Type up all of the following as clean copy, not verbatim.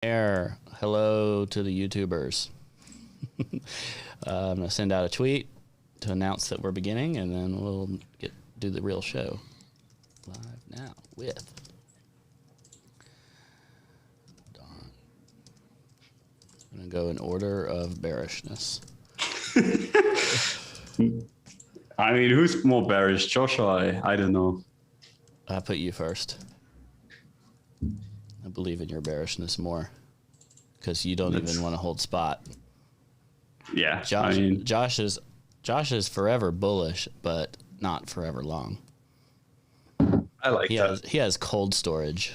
Air, hello to the YouTubers. I'm going to send out a tweet to announce that we're beginning, and then we'll do the real show. Live now with Don. I'm going to go in order of bearishness. I mean, who's more bearish, Josh or I don't know. I put you first. I believe in your bearishness more because you don't even want to hold spot. Yeah, Josh is forever bullish, but not forever long. I like that. He has cold storage.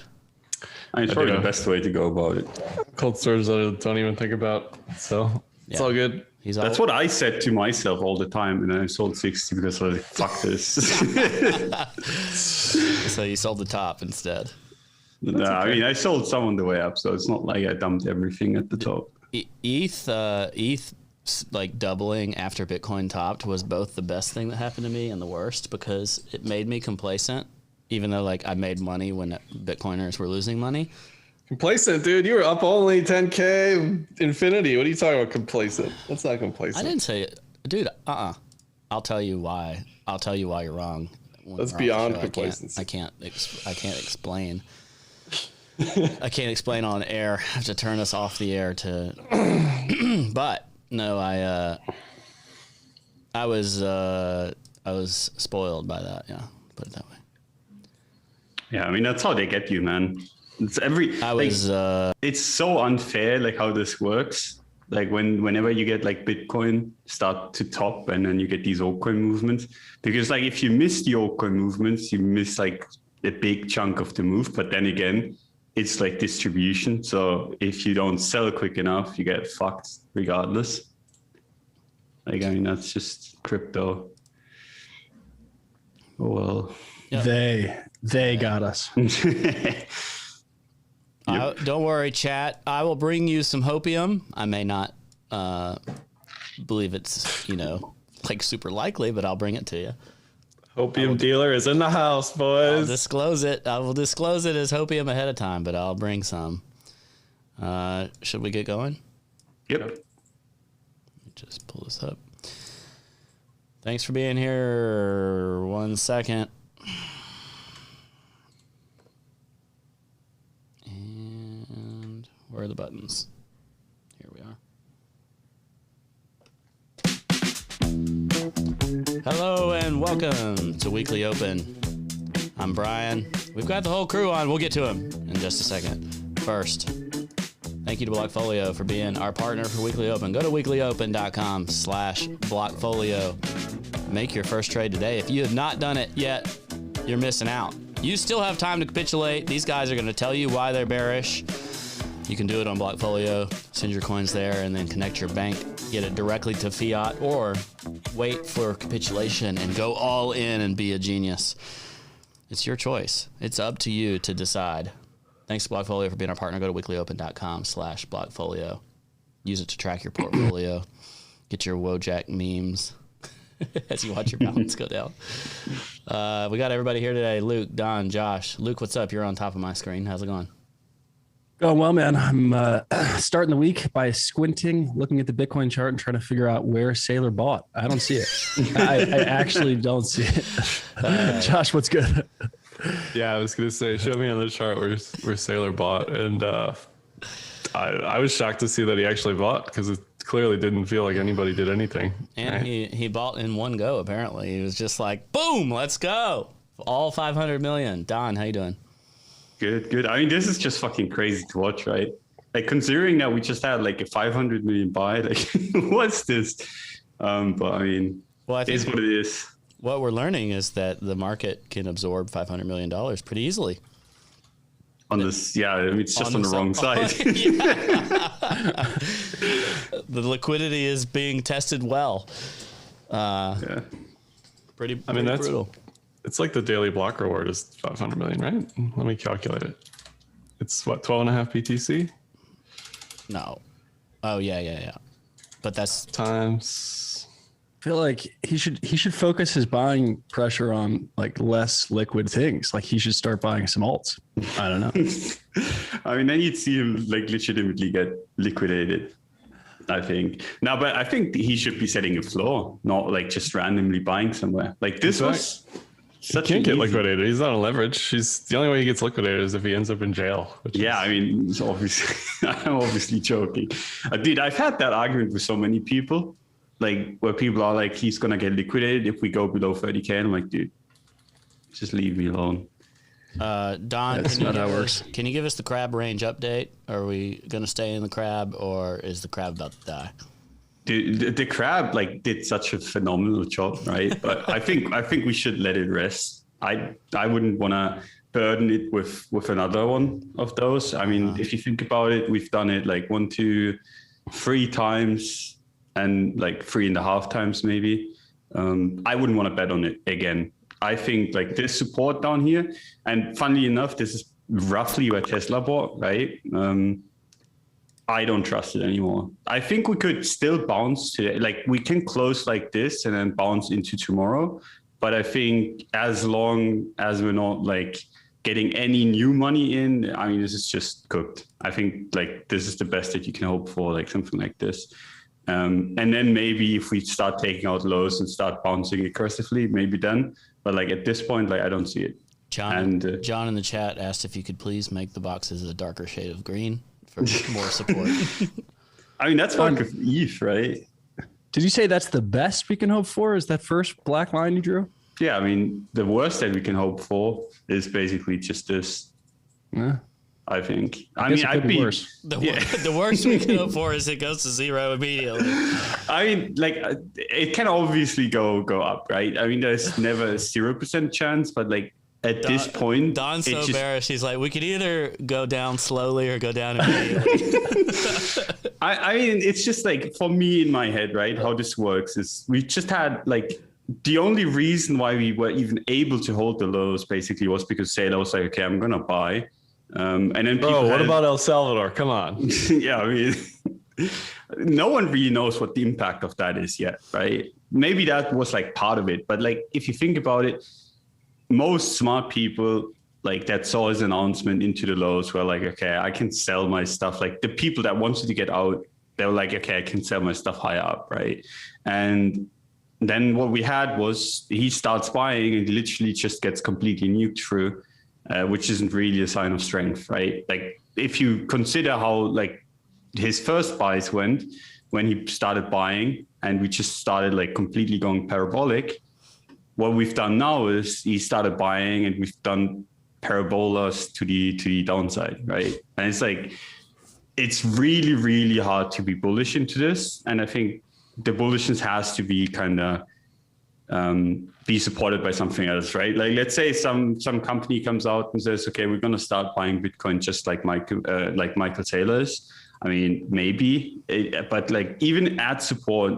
I mean, it's probably the best way to go about it. Cold storage that I don't even think about. So it's all good. That's what I said to myself all the time, and I sold 60 because I was like, fuck this. So you sold the top instead. No, okay. I mean, I sold some on the way up, so it's not like I dumped everything at the top. ETH like doubling after Bitcoin topped was both the best thing that happened to me and the worst because it made me complacent, even though like I made money when Bitcoiners were losing money. Complacent, dude. You were up only 10K infinity. What are you talking about complacent? That's not complacent. I didn't say it. Dude, I'll tell you why. I'll tell you why you're wrong. That's beyond complacency. I can't explain. I can't explain on air. I have to turn us off the air to but no, I was spoiled by that, yeah. Put it that way. Yeah, I mean that's how they get you, man. It's it's so unfair like how this works. Like whenever you get like Bitcoin start to top and then you get these altcoin movements, because like if you miss the altcoin movements, you miss like a big chunk of the move. But then again, it's like distribution. So if you don't sell quick enough, you get fucked regardless. Like, I mean, that's just crypto. Oh, well. Yep. They got us. Don't worry, chat. I will bring you some hopium. I may not believe it's, like super likely, but I'll bring it to you. Hopium dealer is in the house, boys. I'll disclose it. I will disclose it as hopium ahead of time, but I'll bring some. Should we get going? Yep. Let me just pull this up. Thanks for being here. 1 second. And where are the buttons? Here we are. Hello and welcome to Weekly Open. I'm Brian. We've got the whole crew on. We'll get to him in just a second. First, thank you to Blockfolio for being our partner for Weekly Open. Go to weeklyopen.com/Blockfolio. Make your first trade today. If you have not done it yet, you're missing out. You still have time to capitulate. These guys are going to tell you why they're bearish. You can do it on Blockfolio. Send your coins there and then connect your bank. Get it directly to fiat or wait for capitulation and go all in and be a genius. It's your choice. It's up to you to decide. Thanks to Blockfolio for being our partner. Go to weeklyopen.com/Blockfolio. Use it to track your portfolio. Get your Wojak memes as you watch your balance go down. We got everybody here today. Luke, Don, Josh. Luke, what's up? You're on top of my screen. How's it going? Going well, man. I'm starting the week by squinting, looking at the Bitcoin chart and trying to figure out where Sailor bought. I don't see it. I actually don't see it. Josh, what's good? Yeah, I was going to say, show me on the chart where Sailor bought. And I was shocked to see that he actually bought because it clearly didn't feel like anybody did anything. And right? he bought in one go, apparently. He was just like, boom, let's go. All 500 million. Don, how you doing? Good. I mean, this is just fucking crazy to watch, right? Like considering that we just had like a 500 million buy, like what's this? But I mean, I think it is what it is. What we're learning is that the market can absorb $500 million pretty easily. On this, yeah, I mean, it's just on the wrong side. The liquidity is being tested well. Yeah. Pretty brutal. It's like the daily block reward is 500 million, right? Let me calculate it. It's what, 12.5 BTC? No. Oh, yeah. But that's times feel like he should focus his buying pressure on like less liquid things. Like he should start buying some alts. I don't know. I mean, then you'd see him like legitimately get liquidated, I think. No, but I think he should be setting a floor, not like just randomly buying somewhere. Like this was such. He can't get liquidated. He's not on leverage. The only way he gets liquidated is if he ends up in jail. I mean, it's obviously, I'm obviously joking. Dude, I've had that argument with so many people. Like where people are like, he's gonna get liquidated if we go below 30K. And I'm like, dude, just leave me alone. Don, that's not how it works. Can you give us the crab range update? Are we gonna stay in the crab, or is the crab about to die? Dude, the crab like did such a phenomenal job, right? But I think we should let it rest. I wouldn't want to burden it with another one of those. I mean, if you think about it, we've done it like 1, 2, 3 times. And like 3.5 times maybe. I wouldn't want to bet on it again. I think like this support down here, and funnily enough, this is roughly where Tesla bought, right? I don't trust it anymore. I think we could still bounce today. Like we can close like this and then bounce into tomorrow. But I think as long as we're not like getting any new money in, I mean, this is just cooked. I think like this is the best that you can hope for, like something like this. And then maybe if we start taking out lows and start bouncing aggressively, maybe then. But like at this point, like I don't see it. John in the chat asked if you could please make the boxes a darker shade of green for more support. I mean, that's fine with ETH, right? Did you say that's the best we can hope for? Is that first black line you drew? Yeah, I mean, the worst that we can hope for is basically just this. Yeah. I think. I mean, I'd be worse. The worst we can hope for is it goes to zero immediately. I mean, like it can obviously go up, right? I mean, there's never a 0% chance, but like at this point, Don's so bearish. He's like, we could either go down slowly or go down immediately. I mean, it's just like for me in my head, right? How this works is we just had like the only reason why we were even able to hold the lows basically was because Sailor was like, okay, I'm gonna buy. And then what about El Salvador? Come on. Yeah, I mean, no one really knows what the impact of that is yet, right? Maybe that was like part of it, but like if you think about it, most smart people like that saw his announcement into the lows were like, okay, I can sell my stuff. Like the people that wanted to get out, they were like, okay, I can sell my stuff higher up, right? And then what we had was he starts buying and literally just gets completely nuked through. Which isn't really a sign of strength, right? Like if you consider how like his first buys went when he started buying and we just started like completely going parabolic, what we've done now is he started buying and we've done parabolas to the downside, right? And it's like, it's really, really hard to be bullish into this. And I think the bullishness has to be kind of be supported by something else, right? Like let's say some company comes out and says, okay, we're going to start buying Bitcoin just like Michael Taylor's. I mean, maybe, but like even at support,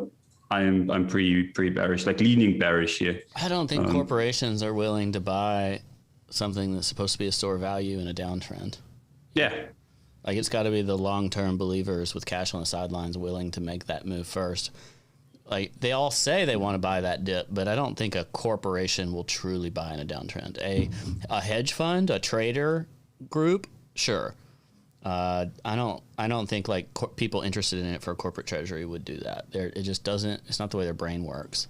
I'm pretty bearish, like leaning bearish here. I don't think corporations are willing to buy something that's supposed to be a store of value in a downtrend. Yeah. Like it's got to be the long-term believers with cash on the sidelines willing to make that move first. Like they all say they want to buy that dip, but I don't think a corporation will truly buy in a downtrend. A hedge fund, a trader group, sure. I don't think like people interested in it for a corporate treasury would do that. It just doesn't. It's not the way their brain works.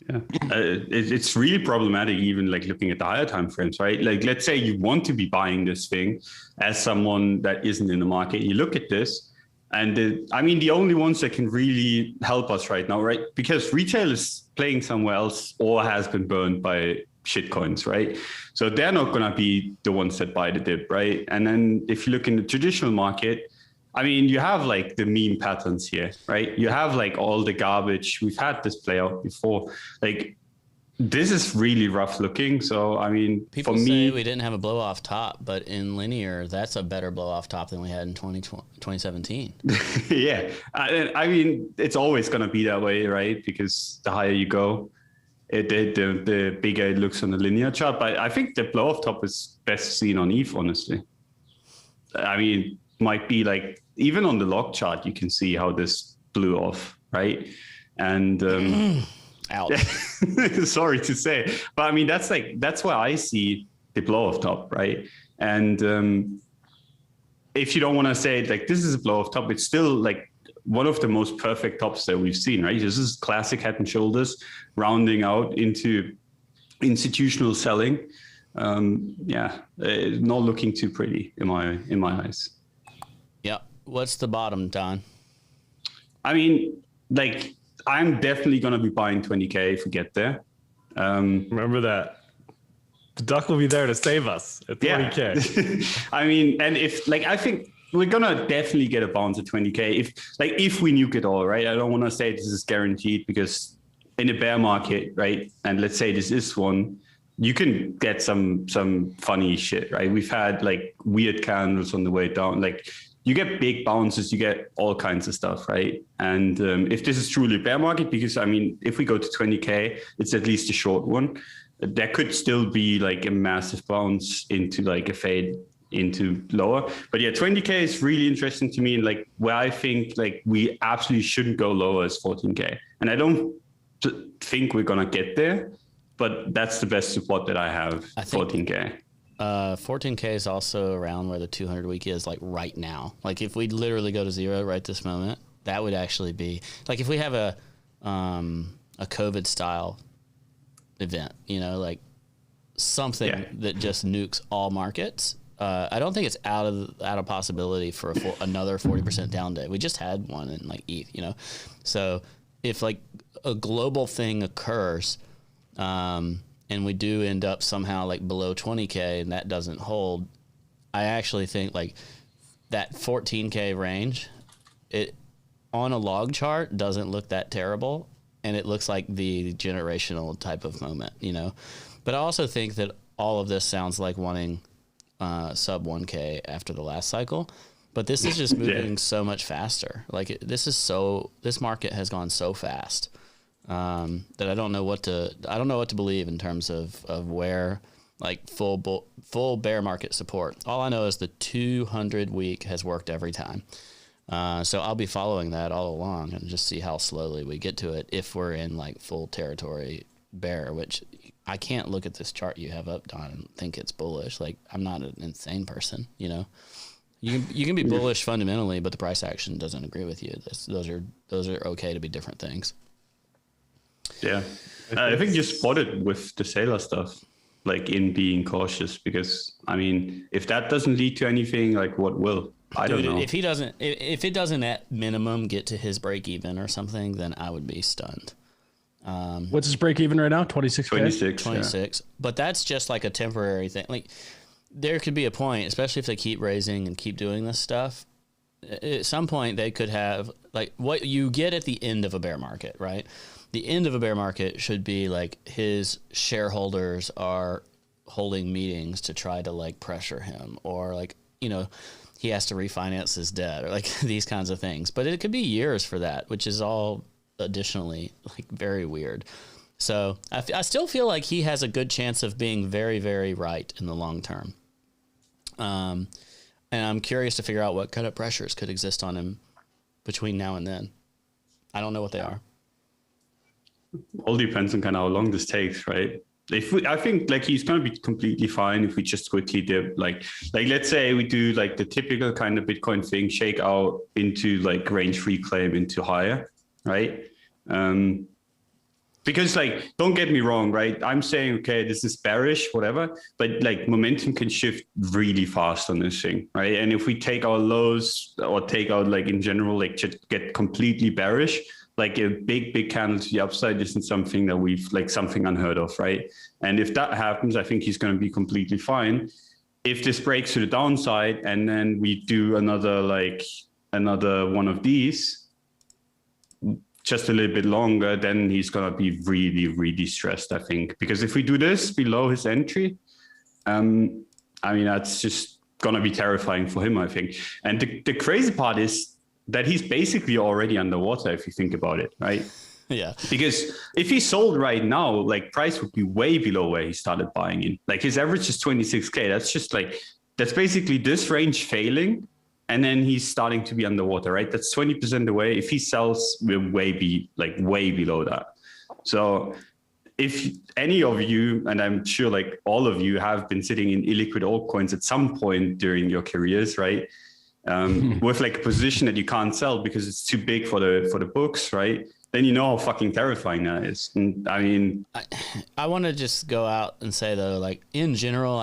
Yeah, it's really problematic. Even like looking at the higher time frames, right? Like let's say you want to be buying this thing as someone that isn't in the market. You look at this. And the only ones that can really help us right now, right? Because retail is playing somewhere else or has been burned by shitcoins, right? So they're not going to be the ones that buy the dip, right? And then if you look in the traditional market, I mean, you have like the meme patterns here, right? You have like all the garbage. We've had this play out before. Like this is really rough looking. So, I mean, people for say me, we didn't have a blow off top, but in linear, that's a better blow off top than we had in 2017. Yeah. I mean, it's always going to be that way, right? Because the higher you go, the bigger it looks on the linear chart. But I think the blow off top is best seen on ETH, honestly. I mean, might be like, even on the log chart, you can see how this blew off, right? And Ouch. sorry to say, but I mean, that's where I see the blow off top, right? And if you don't want to say it like this is a blow off top, it's still like one of the most perfect tops that we've seen, right? This is classic head and shoulders rounding out into institutional selling. Not looking too pretty in my eyes. Yeah. What's the bottom, Don? I mean, like, I'm definitely going to be buying 20K if we get there. Remember that. The duck will be there to save us at 20K. Yeah. I mean, and if, like, I think we're going to definitely get a bounce at 20K if we nuke it all, right? I don't want to say this is guaranteed because in a bear market, right? And let's say this is one, you can get some funny shit, right? We've had like weird candles on the way down. Like, you get big bounces, you get all kinds of stuff, right? And if this is truly a bear market, because I mean, if we go to 20K, it's at least a short one. There could still be like a massive bounce into like a fade into lower. But yeah, 20K is really interesting to me. And like where I think like we absolutely shouldn't go lower is 14K. And I don't think we're going to get there, but that's the best support that I have, 14K. 14K is also around where the 200 week is, like right now. Like if we literally go to zero right this moment, that would actually be like if we have a COVID style event, you know, like something that just nukes all markets. I don't think it's out of possibility for another 40% down day. We just had one in like ETH, you know. So if like a global thing occurs, and we do end up somehow like below 20K and that doesn't hold, I actually think like that 14K range, it on a log chart doesn't look that terrible. And it looks like the generational type of moment, you know. But I also think that all of this sounds like wanting sub 1K after the last cycle. But this is just moving so much faster. Like this market has gone so fast. That I don't know what to believe in terms of where like full bear market support. All I know is the 200 week has worked every time. So I'll be following that all along and just see how slowly we get to it if we're in like full territory bear, which I can't look at this chart you have up, Don, and think it's bullish. Like I'm not an insane person, you know. You can be bullish fundamentally, but the price action doesn't agree with you. Those are okay to be different things. Yeah, I think you spotted with the Sailor stuff, like in being cautious, because I mean, if that doesn't lead to anything, like what will? I don't know. If it doesn't at minimum get to his break even or something, then I would be stunned. What's his break even right now? 26. 26. Yeah. But that's just like a temporary thing. Like there could be a point, especially if they keep raising and keep doing this stuff. At some point, they could have like what you get at the end of a bear market, right? The end of a bear market should be like his shareholders are holding meetings to try to like pressure him, or like, you know, he has to refinance his debt or like these kinds of things. But it could be years for that, which is all additionally like very weird. So I still feel like he has a good chance of being very, very right in the long term. And I'm curious to figure out what kind of pressures could exist on him between now and then. I don't know what they are. All depends on kind of how long this takes, right? I think like he's going to be completely fine if we just quickly dip, like let's say we do like the typical kind of Bitcoin thing, shake out into like range free claim into higher, right? Because like, don't get me wrong, right? I'm saying, okay, this is bearish, whatever, but like momentum can shift really fast on this thing, right? And if we take our lows or take out like in general, like just get completely bearish, like a big candle to the upside isn't something that we've like something unheard of, right? And if that happens, I think he's going to be completely fine. If this breaks to the downside and then we do another one of these, just a little bit longer, then he's going to be really, really stressed, I think. Because if we do this below his entry, I mean, that's just going to be terrifying for him, I think. And the crazy part is that he's basically already underwater if you think about it, right? Yeah. Because if he sold right now, like price would be way below where he started buying in. Like his average is 26K. That's just like, that's basically this range failing and then he's starting to be underwater, right? That's 20% away. If he sells, we'll way below that. So if any of you, and I'm sure like all of you have been sitting in illiquid altcoins at some point during your careers, right? With like a position that you can't sell because it's too big for the books, right? Then you know how fucking terrifying that is. And I mean, I want to just go out and say though, like in general,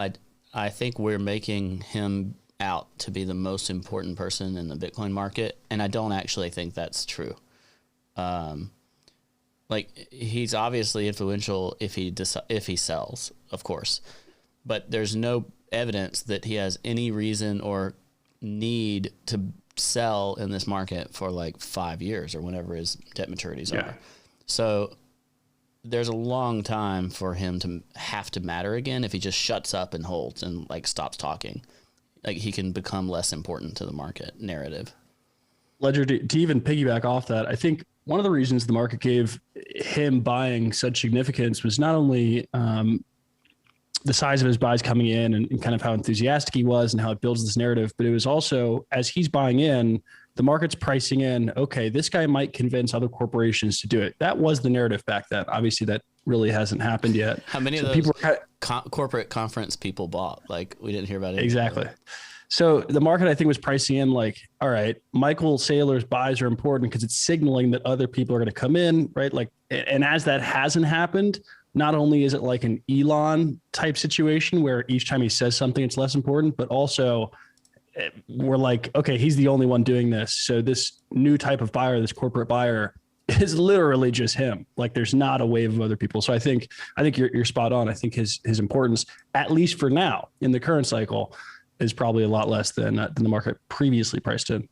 I think we're making him out to be the most important person in the Bitcoin market, and I don't actually think that's true. Like he's obviously influential if he sells, of course, but there's no evidence that he has any reason or need to sell in this market for like 5 years or whenever his debt maturities are. So there's a long time for him to have to matter again if he just shuts up and holds and like stops talking. Like he can become less important to the market narrative. Ledger, to even piggyback off that, I think one of the reasons the market gave him buying such significance was not only the size of his buys coming in and kind of how enthusiastic he was and how it builds this narrative, but it was also as he's buying in, the market's pricing in, okay, this guy might convince other corporations to do it. That was the narrative back then. Obviously, that really hasn't happened yet. How many of those people corporate conference people bought? Like we didn't hear about it. Exactly. So the market, I think, was pricing in like, all right, Michael Saylor's buys are important because it's signaling that other people are going to come in, right? Like, and as that hasn't happened, not only is it like an Elon type situation where each time he says something, it's less important, but also we're like, okay, he's the only one doing this. So this new type of buyer, this corporate buyer, is literally just him. Like there's not a wave of other people. So I think you're spot on. I think his importance, at least for now in the current cycle, is probably a lot less than the market previously priced in.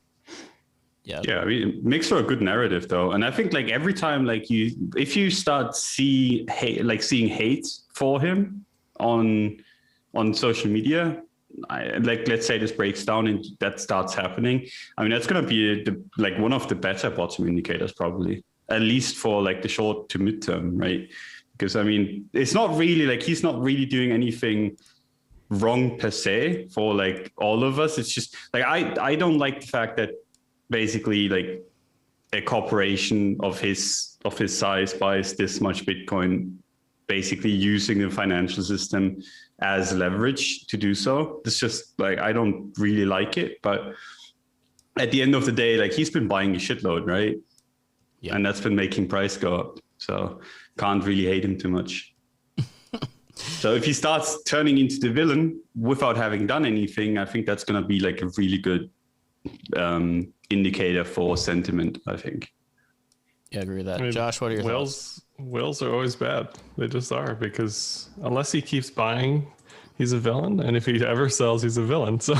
Yeah, I mean, it makes for a good narrative though, and I think like every time like if you start seeing hate for him on social media, like let's say this breaks down and that starts happening. I mean, that's gonna be like one of the better bottom indicators probably, at least for like the short to midterm, right? Because I mean, it's not really like he's not really doing anything wrong per se for like all of us. It's just like I don't like the fact that basically like a corporation of his size buys this much Bitcoin, basically using the financial system as leverage to do so. It's just like, I don't really like it, but at the end of the day, like he's been buying a shitload, right? Yeah. And that's been making price go up. So can't really hate him too much. So if he starts turning into the villain without having done anything, I think that's going to be like a really good indicator for sentiment, I think. Yeah, I agree with that. I mean, Josh, what are your thoughts? Whales are always bad. They just are, because unless he keeps buying, he's a villain. And if he ever sells, he's a villain. So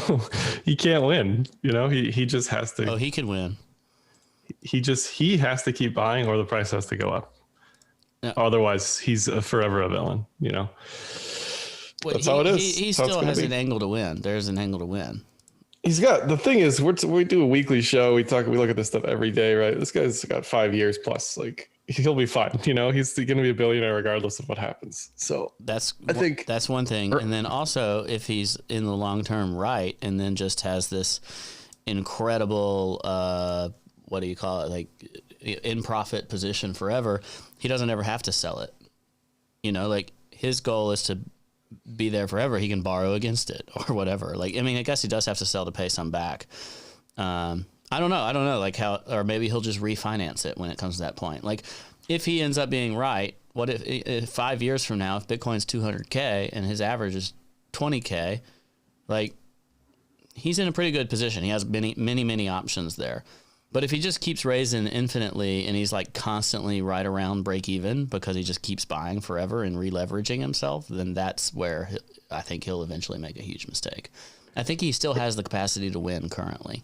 he can't win. You know, he just has to. Oh, he can win. He has to keep buying or the price has to go up. No. Otherwise, he's forever a villain, you know. Well, that's how it is. He still has an angle to win. There's an angle to win. He's got, the thing is, we do a weekly show. We look at this stuff every day, right? This guy's got 5 years plus. Like, he'll be fine. You know, he's going to be a billionaire regardless of what happens. So I think that's one thing. And then also, if he's in the long term right, and then just has this incredible, what do you call it? Like in profit position forever, he doesn't ever have to sell it. You know, like his goal is to be there forever. He can borrow against it or whatever. Like, I mean, I guess he does have to sell to pay some back. I don't know like how, or maybe he'll just refinance it when it comes to that point. Like if he ends up being right, what if 5 years from now, if Bitcoin's 200K and his average is 20K, like he's in a pretty good position. He has many options there. But if he just keeps raising infinitely and he's like constantly right around break even because he just keeps buying forever and re-leveraging himself, then that's where I think he'll eventually make a huge mistake. I think he still has the capacity to win currently.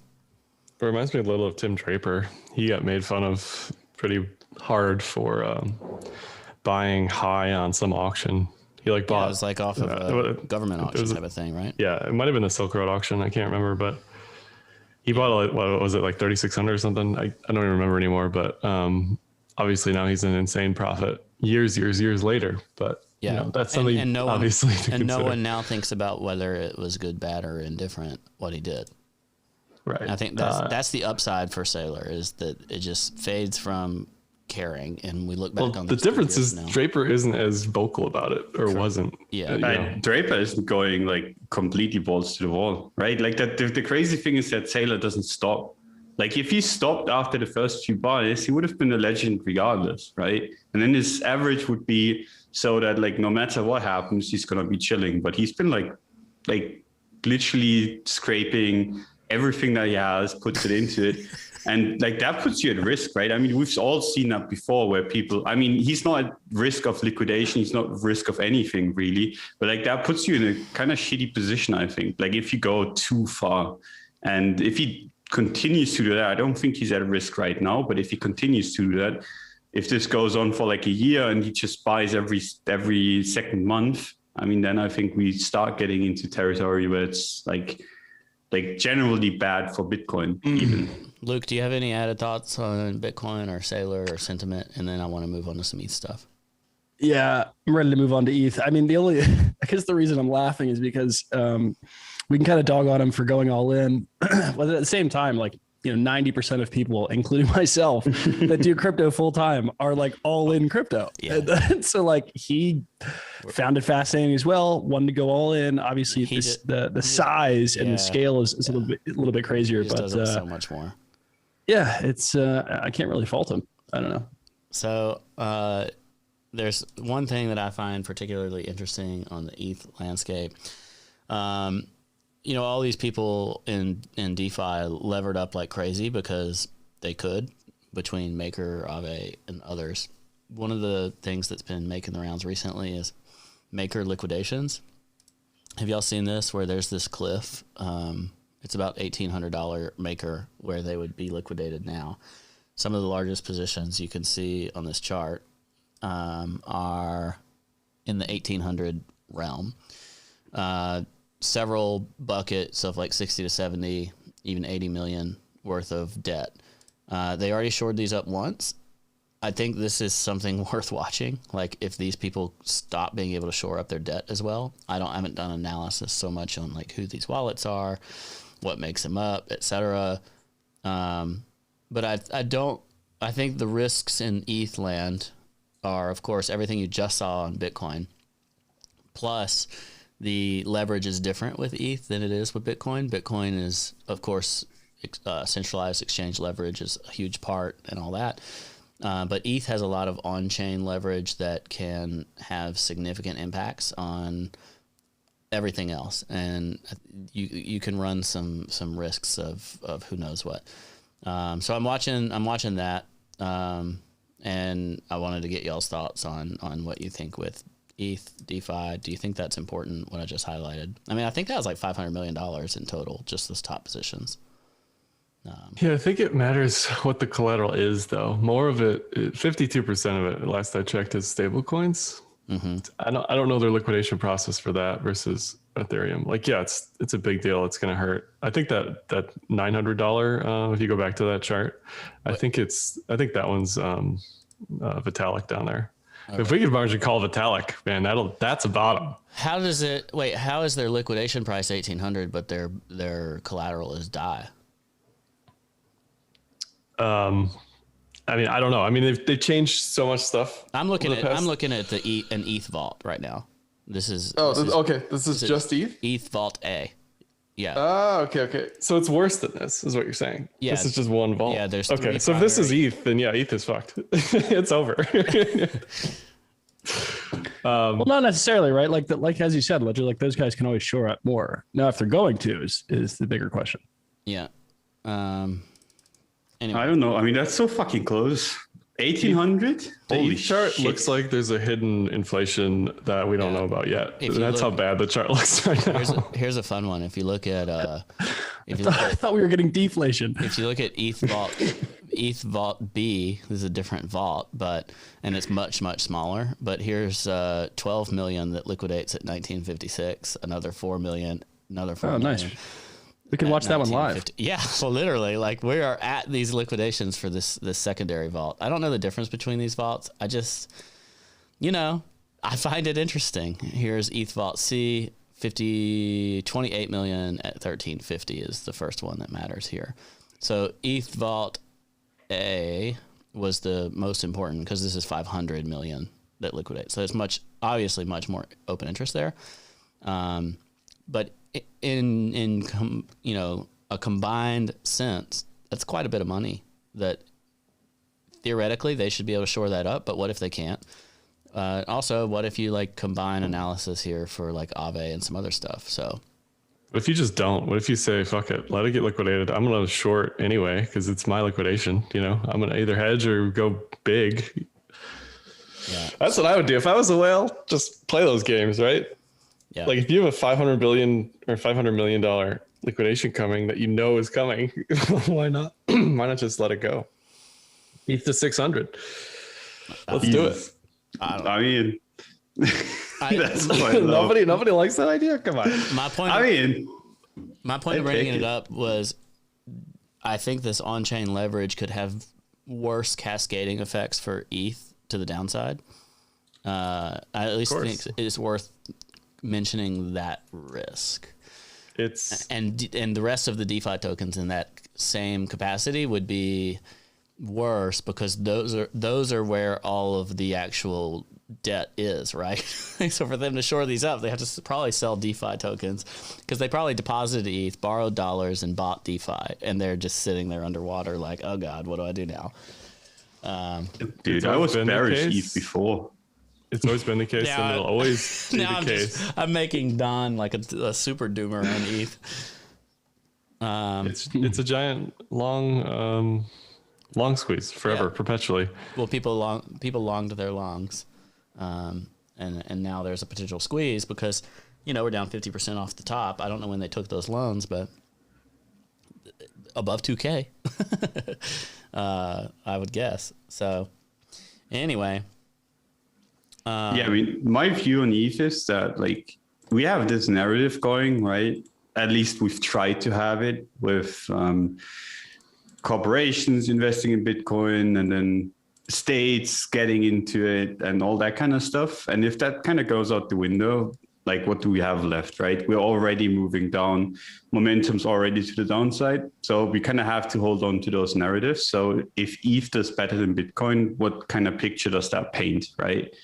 It reminds me a little of Tim Draper. He got made fun of pretty hard for buying high on some auction. He like bought. Yeah, it was like off of a government auction type of thing, right? Yeah, it might have been the Silk Road auction. I can't remember, but he bought, what was it, like 3,600 or something? I don't even remember anymore, but obviously now he's in insane profit years later. But yeah, you know, that's something and no one now thinks about whether it was good, bad, or indifferent what he did. Right. I think that's the upside for Saylor, is that it just fades from caring, and we look back on the difference is now. Draper isn't as vocal about it, or wasn't. Yeah. Draper isn't going like completely balls to the wall, right? Like that. The crazy thing is that Saylor doesn't stop. Like if he stopped after the first few buys, he would have been a legend regardless, right? And then his average would be so that like no matter what happens, he's gonna be chilling. But he's been like literally scraping everything that he has, puts it into it. And like that puts you at risk, right? I mean, we've all seen that before where people, I mean, he's not at risk of liquidation. He's not at risk of anything really, but like that puts you in a kind of shitty position, I think. Like if you go too far, and if he continues to do that, I don't think he's at risk right now, but if he continues to do that, if this goes on for like a year and he just buys every second month, I mean, then I think we start getting into territory where it's like generally bad for Bitcoin even. Luke, do you have any added thoughts on Bitcoin or Saylor or sentiment? And then I want to move on to some ETH stuff. Yeah, I'm ready to move on to ETH. I mean, I guess the reason I'm laughing is because we can kind of dog on him for going all in. But at the same time, like, 90% of people, including myself, that do crypto full time are like all in crypto. Yeah. And so like he found it fascinating as well, wanted to go all in. Obviously the size and the scale is a little bit crazier, but does it so much more. Yeah, it's I can't really fault him. I don't know. So there's one thing that I find particularly interesting on the ETH landscape. All these people in DeFi levered up like crazy because they could, between Maker, Aave, and others. One of the things that's been making the rounds recently is Maker liquidations. Have y'all seen this, where there's this cliff? It's about $1,800 Maker where they would be liquidated now. Some of the largest positions you can see on this chart are in the 1,800 realm. Several buckets of like 60 to 70, even 80 million worth of debt. They already shored these up once. I think this is something worth watching. Like if these people stop being able to shore up their debt as well. I haven't done analysis so much on like who these wallets are, what makes them up, etc. But I think the risks in ETH land are, of course, everything you just saw on Bitcoin, plus the leverage is different with ETH than it is with Bitcoin. Bitcoin is, of course, centralized exchange leverage is a huge part and all that. But ETH has a lot of on-chain leverage that can have significant impacts on everything else. And you can run some risks of who knows what. So I'm watching that. And I wanted to get y'all's thoughts on what you think with ETH, DeFi. Do you think that's important, what I just highlighted? I mean, I think that was like $500 million in total, just those top positions. Yeah, I think it matters what the collateral is, though. More of it, 52% of it, last I checked, is stable coins. Mm-hmm. I don't know their liquidation process for that versus Ethereum. Like, yeah, it's a big deal. It's going to hurt. I think that $900, if you go back to that chart, I think that one's Vitalik down there. Okay. If we could margin call Vitalik, man, that's a bottom. How is their liquidation price 1,800, but their collateral is DAI? I mean, I don't know. I mean, they've changed so much stuff. I'm looking at an ETH vault right now. This is just ETH? ETH vault A. Yeah. Ah, okay. So it's worse than this, is what you're saying. Yeah. This is just one vault. Yeah, there's okay. So if this is ETH, then yeah, ETH is fucked. It's over. Well, not necessarily, right? Like as you said, Ledger, like those guys can always shore up more. Now, if they're going to, is the bigger question. Yeah. Anyway. I don't know. I mean, that's so fucking close. 1,800? The chart looks like there's a hidden inflation that we don't know about yet. That's how bad the chart looks right now. Here's a fun one. If you look at, I thought we were getting deflation. If you look at ETH Vault B, this is a different vault, and it's much, much smaller. But here's 12 million that liquidates at 1956, another 4 million, another 4 million. Nice. We can watch that one live. Yeah, so literally, like we are at these liquidations for this secondary vault. I don't know the difference between these vaults. I just, I find it interesting. Here's ETH Vault C, 28 million at 1350 is the first one that matters here. So ETH Vault A was the most important because this is 500 million that liquidate. So it's obviously much more open interest there. But in a combined sense, that's quite a bit of money that theoretically they should be able to shore that up. But what if they can't? Also, what if you like combine analysis here for like Aave and some other stuff? So what if you just don't? What if you say, fuck it, let it get liquidated? I'm going to short anyway because it's my liquidation. I'm going to either hedge or go big. Yeah. That's what I would do. If I was a whale, just play those games, right? Yeah. Like if you have a $500 billion or $500 million liquidation coming that is coming, why not? Why not just let it go? ETH to 600. Let's do it. I mean, that's quite low. Nobody likes that idea. Come on. My point of bringing it up was, I think this on-chain leverage could have worse cascading effects for ETH to the downside. I at least think it's worth mentioning that risk. And the rest of the DeFi tokens in that same capacity would be worse because those are where all of the actual debt is, right? So for them to shore these up, they have to probably sell DeFi tokens because they probably deposited ETH, borrowed dollars, and bought DeFi, and they're just sitting there underwater like, oh God, what do I do now? Dude, I was bearish ETH before. It's always been the case, and it'll always be the case. I'm making Don like a super doomer on ETH. It's a giant long squeeze forever, perpetually. Well, people longed their longs, and now there's a potential squeeze because we're down 50% off the top. I don't know when they took those loans, but above 2K, I would guess. So anyway. I mean, my view on ETH is that like we have this narrative going, right? At least we've tried to have it with corporations investing in Bitcoin and then states getting into it and all that kind of stuff. And if that kind of goes out the window, like what do we have left, right? We're already moving down. Momentum's already to the downside. So we kind of have to hold on to those narratives. So if ETH does better than Bitcoin, what kind of picture does that paint, right?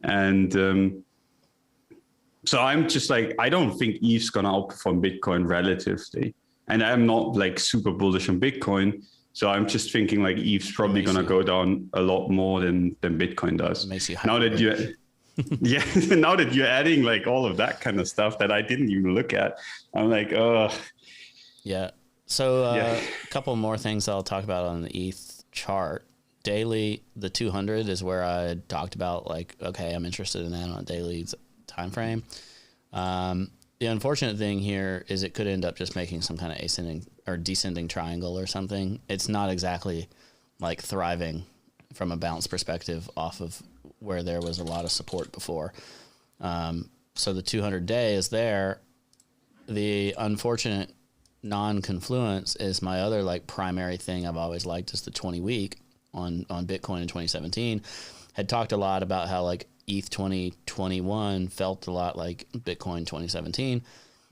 And so I'm just like, I don't think ETH's going to outperform Bitcoin relatively. And I'm not like super bullish on Bitcoin. So I'm just thinking like ETH's probably going to go down a lot more than Bitcoin does. Now that now that you're adding like all of that kind of stuff that I didn't even look at, I'm like, oh. Yeah. So a couple more things I'll talk about on the ETH chart. Daily, the 200 is where I talked about like, okay, I'm interested in that on a daily time frame. The unfortunate thing here is it could end up just making some kind of ascending or descending triangle or something. It's not exactly like thriving from a bounce perspective off of where there was a lot of support before. So the 200-day is there. The unfortunate non-confluence is my other like primary thing I've always liked is the 20-week. On Bitcoin in 2017, had talked a lot about how like ETH 2021 felt a lot like Bitcoin 2017.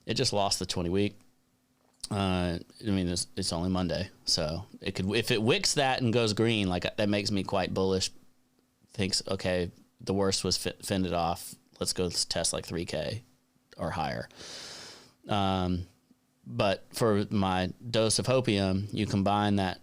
It just lost the 20-week. I mean, it's only Monday, so it could, if it wicks that and goes green, like that makes me quite bullish. Thinks, okay, the worst was fended off. Let's go test like 3K or higher. But for my dose of hopium, you combine that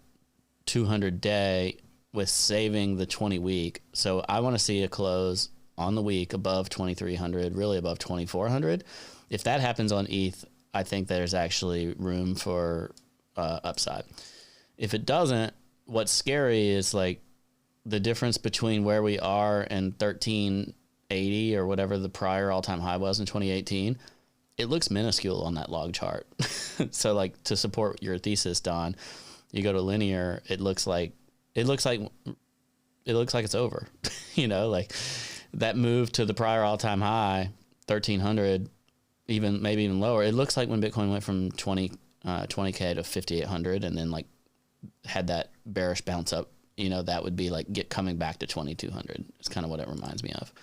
200-day with saving the 20-week. So I want to see a close on the week above 2,300, really above 2,400. If that happens on ETH, I think there's actually room for upside. If it doesn't, what's scary is like the difference between where we are and 1380 or whatever the prior all-time high was in 2018. It looks minuscule on that log chart. So like to support your thesis, Don, you go to linear, it looks like it's over. Like that move to the prior all-time high, 1,300, maybe even lower. It looks like when Bitcoin went from 20K to 5,800 and then like had that bearish bounce up, that would be like coming back to 2,200. It's kind of what it reminds me of.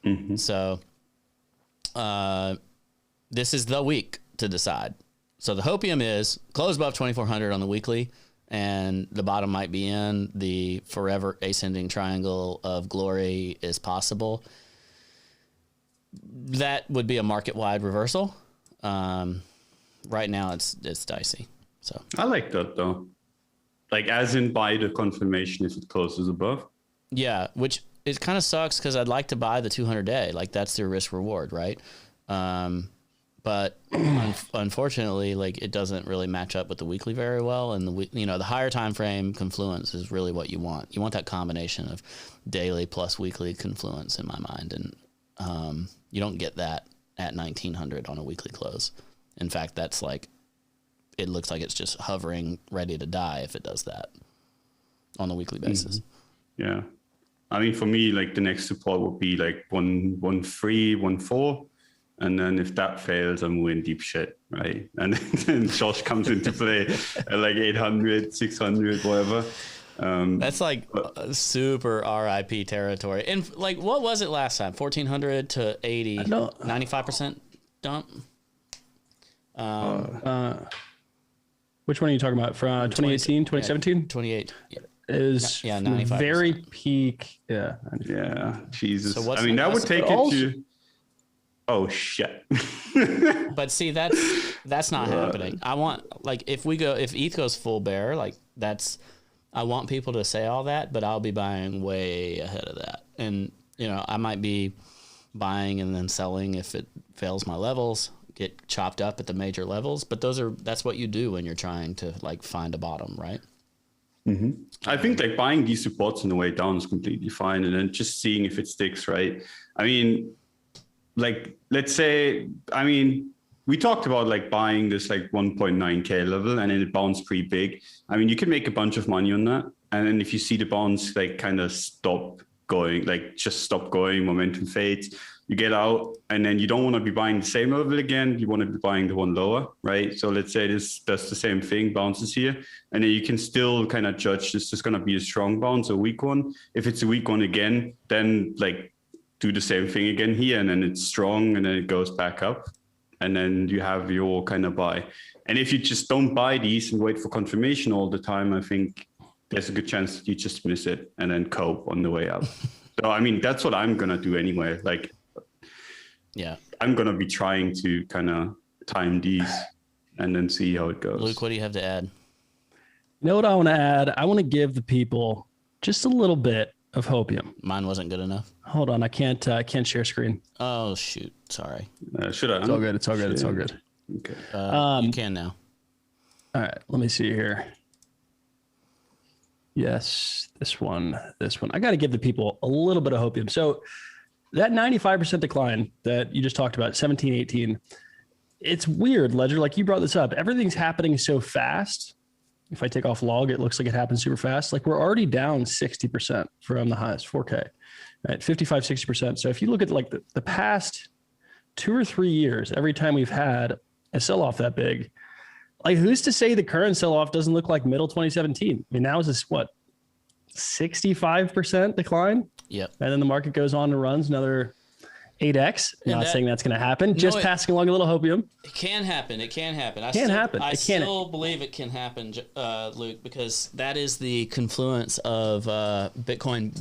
Mm-hmm. So this is the week to decide. So the hopium is close above 2,400 on the weekly, and the bottom might be in. The forever ascending triangle of glory is possible. That would be a market-wide reversal. Right now, it's dicey. So I like that though. Like as in buy the confirmation if it closes above. Yeah, which it kind of sucks because I'd like to buy the 200-day. Like that's their risk reward, right? But unfortunately, like it doesn't really match up with the weekly very well. And the higher time frame confluence is really what you want. You want that combination of daily plus weekly confluence in my mind, and you don't get that at 1,900 on a weekly close. In fact, that's like it looks like it's just hovering, ready to die if it does that on a weekly basis. Mm-hmm. Yeah, I mean, for me, like the next support would be like 1.13, 1.4. And then if that fails, I'm in deep shit, right? And then Josh comes into play at like 800, 600, whatever. That's like super RIP territory. And like, what was it last time? 1,400 to 80, 95% dump? Which one are you talking about? From 2018, 2017? 28. Is 95%. Very peak. Yeah. Yeah, Jesus. So I mean, that would take it to... Oh shit. But see, that's not happening. I want, like, if ETH goes full bear, like I want people to say all that, but I'll be buying way ahead of that. And, I might be buying and then selling if it fails my levels, get chopped up at the major levels. But that's what you do when you're trying to like find a bottom, right? Mm-hmm. I think like buying these supports on the way down is completely fine. And then just seeing if it sticks, right? I mean, like, let's say, we talked about like buying this like 1.9K level and then it bounced pretty big. I mean, you can make a bunch of money on that. And then if you see the bounce like kind of stop going, like just stop going, momentum fades, you get out and then you don't want to be buying the same level again. You want to be buying the one lower, right? So let's say this does the same thing, bounces here. And then you can still kind of judge this is going to be a strong bounce or weak one. If it's a weak one again, then like, do the same thing again here, and then it's strong, and then it goes back up, and then you have your kind of buy. And if you just don't buy these and wait for confirmation all the time, I think there's a good chance that you just miss it and then cope on the way up. So, I mean, that's what I'm going to do anyway. Like, yeah, I'm going to be trying to kind of time these and then see how it goes. Luke, what do you have to add? You know what I want to add? I want to give the people just a little bit of hopium. Mine wasn't good enough. Hold on, I can't share screen. Oh shoot, sorry. Should I? It's all good. It's all good. It's all good. Okay. You can now. All right, let me see here. Yes, this one. I got to give the people a little bit of hopium. So that 95% decline that you just talked about, 17, 18, it's weird, Ledger. Like you brought this up, everything's happening so fast. If I take off log, it looks like it happens super fast. Like we're already down 60% from the highest 4K, right? 55, 60%. So if you look at like the past 2 or 3 years, every time we've had a sell-off that big, like who's to say the current sell-off doesn't look like middle 2017? I mean, now is this what, 65% decline? Yep. And then the market goes on and runs another 8x. Not saying that's going to happen. Just passing along a little hopium. It can happen. I still believe it can happen, Luke, because that is the confluence of Bitcoin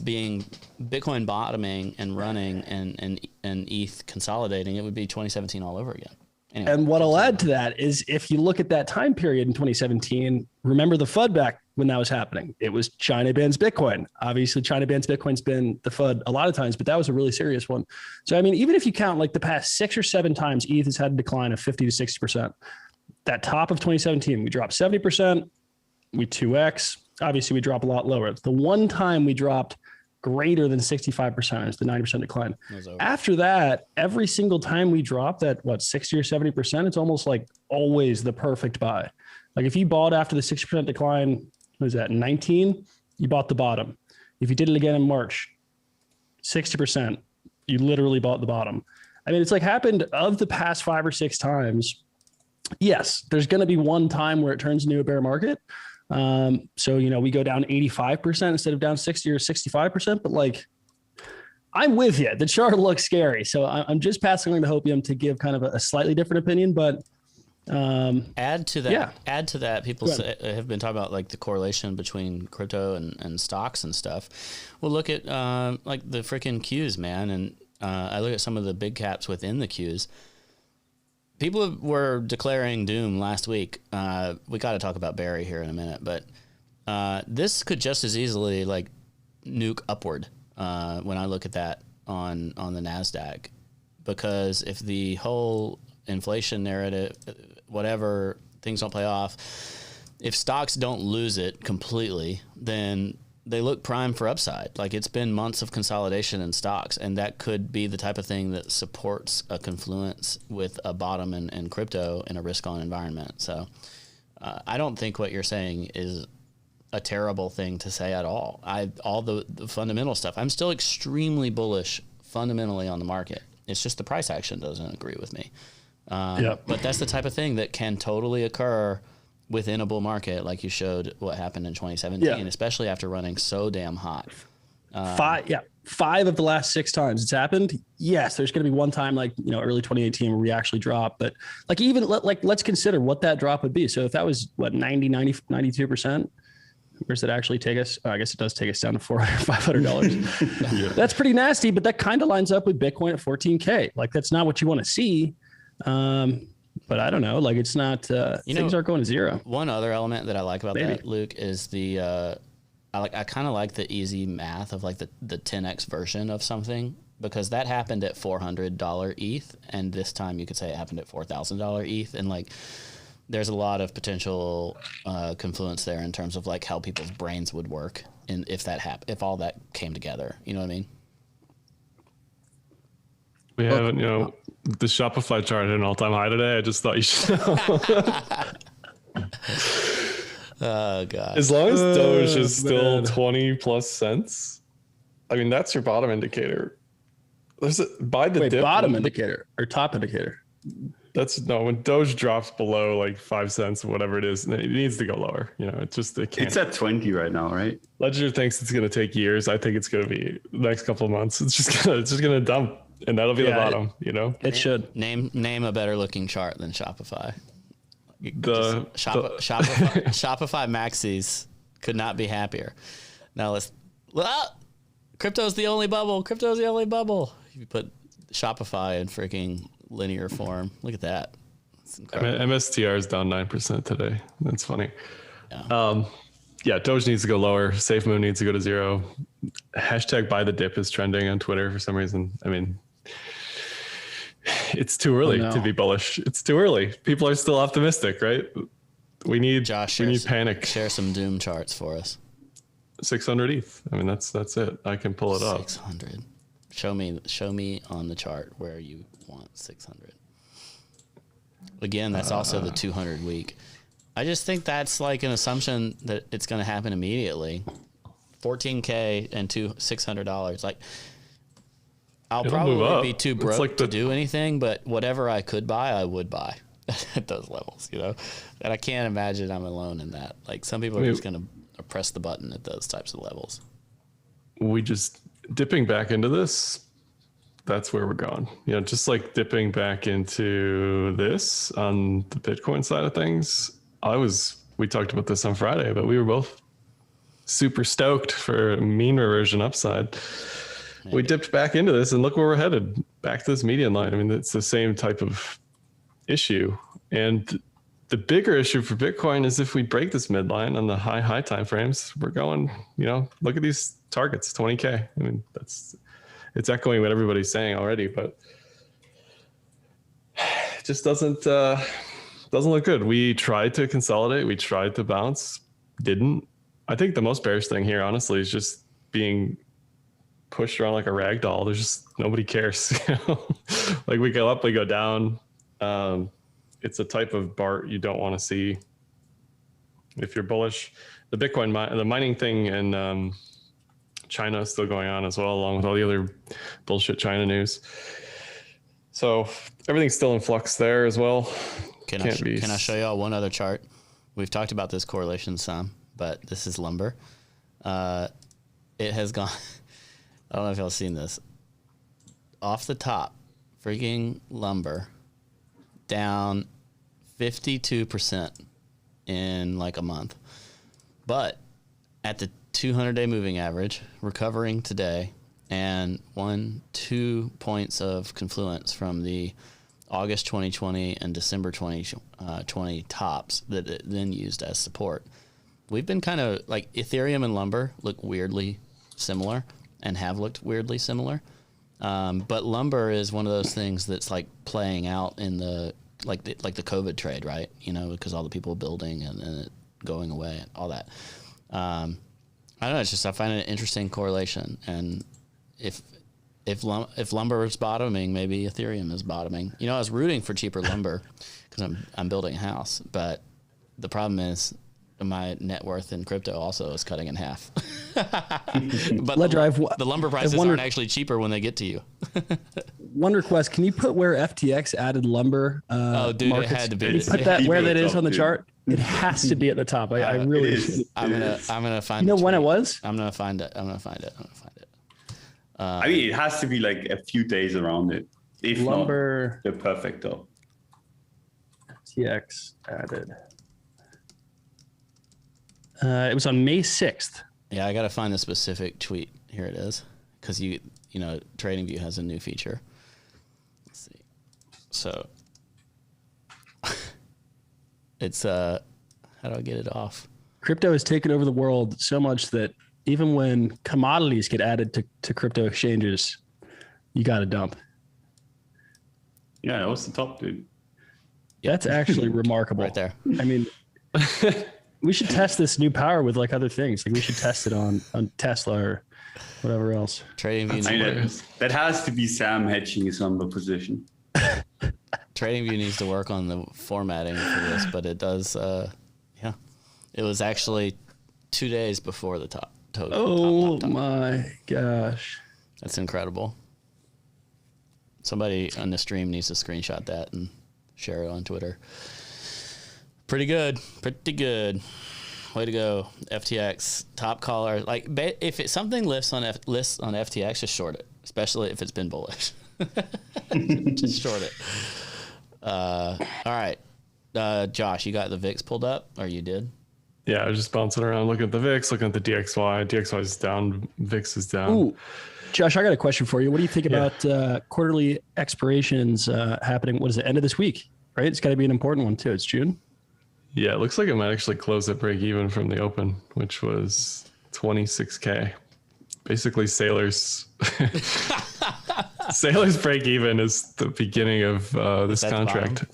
bottoming and running and ETH consolidating. It would be 2017 all over again. Anyway, and what I'll add to that is if you look at that time period in 2017, remember the FUD back when that was happening. It was China bans Bitcoin. Obviously, China bans Bitcoin's been the FUD a lot of times, but that was a really serious one. So, I mean, even if you count like the past 6 or 7 times, ETH has had a decline of 50 to 60%. That top of 2017, we dropped 70%, we 2x. Obviously, we drop a lot lower. The one time we dropped greater than 65% is the 90% decline. After that, every single time we drop that, 60 or 70%, it's almost like always the perfect buy. Like if you bought after the 60% decline, what is that, 19, you bought the bottom. If you did it again in March, 60%, you literally bought the bottom. I mean, it's like happened of the past 5 or 6 times. Yes, there's going to be one time where it turns into a bear market. So, we go down 85% instead of down 60 or 65%, but like I'm with you. The chart looks scary. So I'm just passing along the hopium to give kind of a slightly different opinion, but add to that, people have been talking about like the correlation between crypto and stocks and stuff. Well, look at like the freaking Qs, man. And I look at some of the big caps within the Qs. People were declaring doom last week. We got to talk about Barry here in a minute, but this could just as easily like nuke upward when I look at that on the NASDAQ, because if the whole inflation narrative, whatever, things don't play off, if stocks don't lose it completely, then they look prime for upside. Like, it's been months of consolidation in stocks, and that could be the type of thing that supports a confluence with a bottom in crypto in a risk-on environment. So I don't think what you're saying is a terrible thing to say at all. All the fundamental stuff, I'm still extremely bullish fundamentally on the market. It's just the price action doesn't agree with me. But that's the type of thing that can totally occur within a bull market, like you showed what happened in 2017, especially after running so damn hot. 5 of the last 6 times it's happened. Yes, there's going to be one time like, early 2018 where we actually dropped, but like even let's consider what that drop would be. So if that was 92%, where does it actually take us? I guess it does take us down to $400-$500. That's pretty nasty, but that kind of lines up with Bitcoin at 14K. Like, that's not what you want to see. But I don't know, like, it's not, things aren't going to zero. One other element that I like about that, Luke, is I kind of like the easy math of like the 10x version of something, because that happened at $400 ETH. And this time you could say it happened at $4,000 ETH. And like, there's a lot of potential confluence there in terms of like how people's brains would work, and if all that came together, you know what I mean? We haven't, the Shopify chart hit an all-time high today. I just thought you should know. Oh god! As long as Doge is still 20 plus cents, I mean, that's your bottom indicator. Dip. Bottom indicator or top indicator? When Doge drops below like 5 cents or whatever it is, it needs to go lower. It can't. It's at 20 right now, right? Ledger thinks it's going to take years. I think it's going to be the next couple of months. It's just going to dump, and that'll be the bottom. It should. Name a better looking chart than Shopify. Shopify maxis could not be happier. Now crypto's the only bubble. If you put Shopify in freaking linear form, look at that. MSTR is down 9% today. That's funny. Doge needs to go lower. SafeMoon needs to go to 0. Hashtag buy the dip is trending on Twitter for some reason. I mean, it's too early to be bullish. It's too early. People are still optimistic, right? We need panic. Share some doom charts for us. 600 ETH. I mean, that's it. I can pull it up. 600. Show me on the chart where you want 600. Again, that's also the 200 week. I just think that's like an assumption that it's going to happen immediately. 14K and $600. Like, I'll probably be too broke to do anything, but whatever I could buy, I would buy at those levels, And I can't imagine I'm alone in that. Like, some people are just going to press the button at those types of levels. We just dipping back into this. That's where we're going. Just like dipping back into this on the Bitcoin side of things. We talked about this on Friday, but we were both super stoked for mean reversion upside. Maybe. We dipped back into this and look where we're headed, back to this median line. I mean, it's the same type of issue. And the bigger issue for Bitcoin is if we break this midline on the high time frames, we're going, look at these targets, 20K. I mean, it's echoing what everybody's saying already, but it just doesn't look good. We tried to consolidate. We tried to bounce. Didn't. I think the most bearish thing here, honestly, is just being pushed around like a rag doll. There's just nobody cares. Like, we go up, we go down. It's a type of BART you don't want to see if you're bullish. The Bitcoin, the mining thing in China is still going on as well, along with all the other bullshit China news. So everything's still in flux there as well. Can I show y'all one other chart? We've talked about this correlation some, but this is lumber. It has gone, I don't know if y'all seen this. off the top, freaking lumber down 52% in like a month. But at the 200-day moving average, recovering today, and 2 points of confluence from the August 2020 and December 2020 tops that it then used as support. We've been kind of like Ethereum and lumber look weirdly similar and have looked weirdly similar. But lumber is one of those things that's like playing out in the COVID trade, right? You know, because all the people building and it going away and all that. I don't know. It's just I find it an interesting correlation, and if lumber is bottoming, maybe Ethereum is bottoming. You know, I was rooting for cheaper lumber because I'm building a house, but the problem is my net worth in crypto also is cutting in half. But the lumber prices aren't actually cheaper when they get to you. One request: can you put where FTX added lumber? Dude, markets? It had to be. Can you put that where that is on the chart? It has to be at the top. I really. I'm gonna find. You know when it was? I'm gonna find it. I mean, it has to be like a few days around it. If lumber, not, the perfect though. FTX added. It was on May 6th. Yeah, I got to find the specific tweet. Here it is. Because you know, TradingView has a new feature. Let's see. So it's how do I get it off? Crypto has taken over the world so much that even when commodities get added to crypto exchanges, you got to dump. Yeah, that was the top, dude. That's actually remarkable. Right there. I mean, we should test this new power with like other things. Like we should test it on Tesla or whatever else. TradingView. That has to be Sam hedging his lumber position. TradingView needs to work on the formatting for this, but it does. Yeah, it was actually 2 days before the top. Top. My gosh, that's incredible. Somebody on the stream needs to screenshot that and share it on Twitter. Pretty good. Way to go, FTX top caller. Like if something lists on FTX, just short it, especially if it's been bullish. Just short it. All right, Josh, you got the VIX pulled up, or you did? Yeah, I was just bouncing around looking at the VIX, looking at the DXY. DXY is down, VIX is down. Ooh, Josh, I got a question for you. What do you think about quarterly expirations happening? What is it, end of this week, right? It's got to be an important one too. It's June. Yeah, it looks like it might actually close at break even from the open, which was 26K. Basically, Sailor's break even is the beginning of this contract.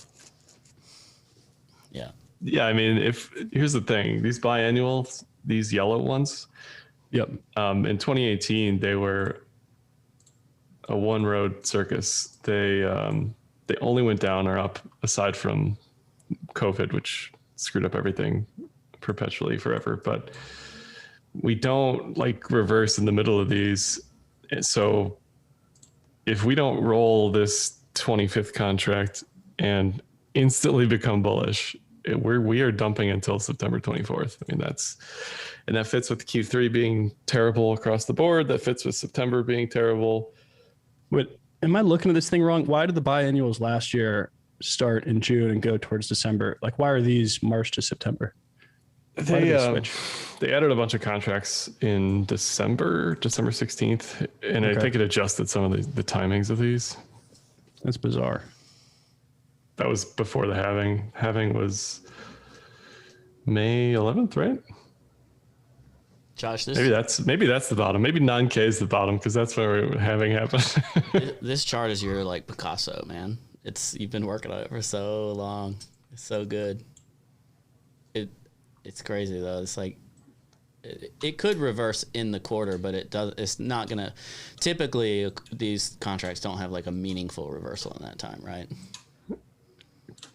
Yeah. Yeah, I mean, here's the thing, these biannuals, these yellow ones, yep. In 2018, they were a one-road circus. They only went down or up aside from COVID, which screwed up everything perpetually forever. But we don't like reverse in the middle of these. So if we don't roll this 25th contract and instantly become bullish, we are dumping until September 24th. I mean, that fits with Q3 being terrible across the board. That fits with September being terrible. Wait, am I looking at this thing wrong? Why did the biannuals last year start in June and go towards December? Like, why are these March to September? They added a bunch of contracts in December 16th, and I think it adjusted some of the timings of these. That's bizarre. That was before the halving. Halving was May 11th, right? Josh, maybe that's the bottom. Maybe 9K is the bottom because that's where halving happened. This chart is your like Picasso, man. You've been working on it for so long. It's so good. It's crazy though. It's like it could reverse in the quarter, but it's not gonna. Typically, these contracts don't have like a meaningful reversal in that time, right?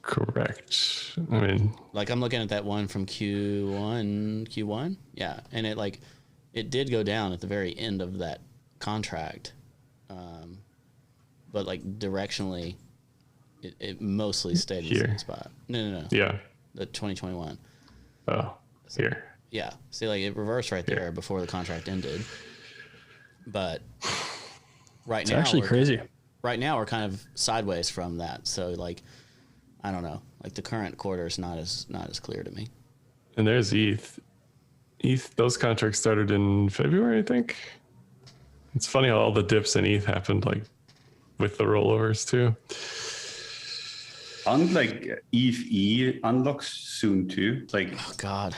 Correct. I mean, like I'm looking at that one from Q1, yeah, and it did go down at the very end of that contract, but like directionally, it mostly stayed in the same spot. No. Yeah. The 2021. Oh, here. Yeah. See, like it reversed right there before the contract ended, but right now it's actually crazy. right now we're kind of sideways from that. So like, I don't know, like the current quarter is not as clear to me. And there's ETH. Those contracts started in February, I think. It's funny how all the dips in ETH happened like with the rollovers too. Aren't like ETH unlocks soon too? Like, oh God.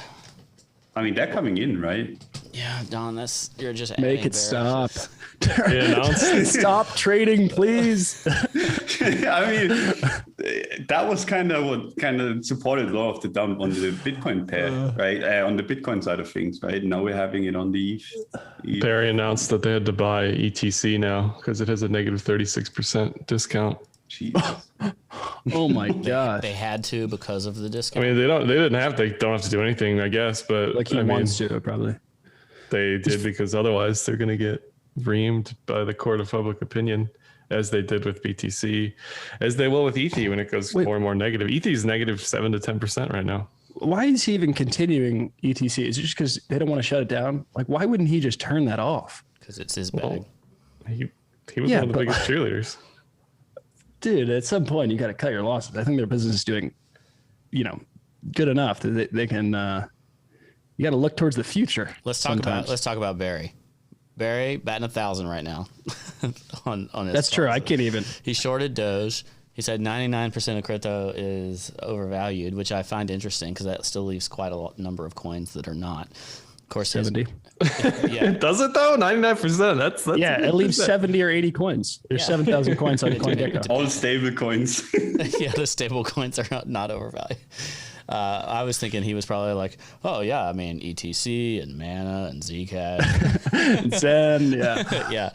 I mean, they're coming in, right? Yeah, Don, you're just make it stop. Stop trading, please. I mean, that was kind of what supported a lot of the dump on the Bitcoin pair, right? On the Bitcoin side of things, right? Now we're having it on the ETH. Barry announced that they had to buy ETC now because it has a negative 36% discount. Jeez. Oh my God. They had to because of the discount. I mean, they don't have to do anything, I guess, but like he wants to probably. They did because otherwise they're going to get reamed by the court of public opinion, as they did with BTC, as they will with ETH when it goes more and more negative. ETH is negative 7 to 10% right now. Why is he even continuing ETC? Is it just because they don't want to shut it down? Like, why wouldn't he just turn that off? Because it's his bag. He was one of the biggest cheerleaders. Dude, at some point you got to cut your losses. I think their business is doing, good enough that they can. You got to look towards the future. Let's talk about Barry. Barry batting 1,000 right now. on his That's true. I can't even. He shorted Doge. He said 99% of crypto is overvalued, which I find interesting because that still leaves quite a number of coins that are not. Of course, 70. Yeah. Does it though? 99%. That's yeah. It leaves 70 or 80 coins. There's 7,000 coins on CoinGecko. All stable coins. Yeah, the stable coins are not overvalued. I was thinking he was probably like, oh yeah, I mean ETC and Mana and Zcash, and Zen, yeah.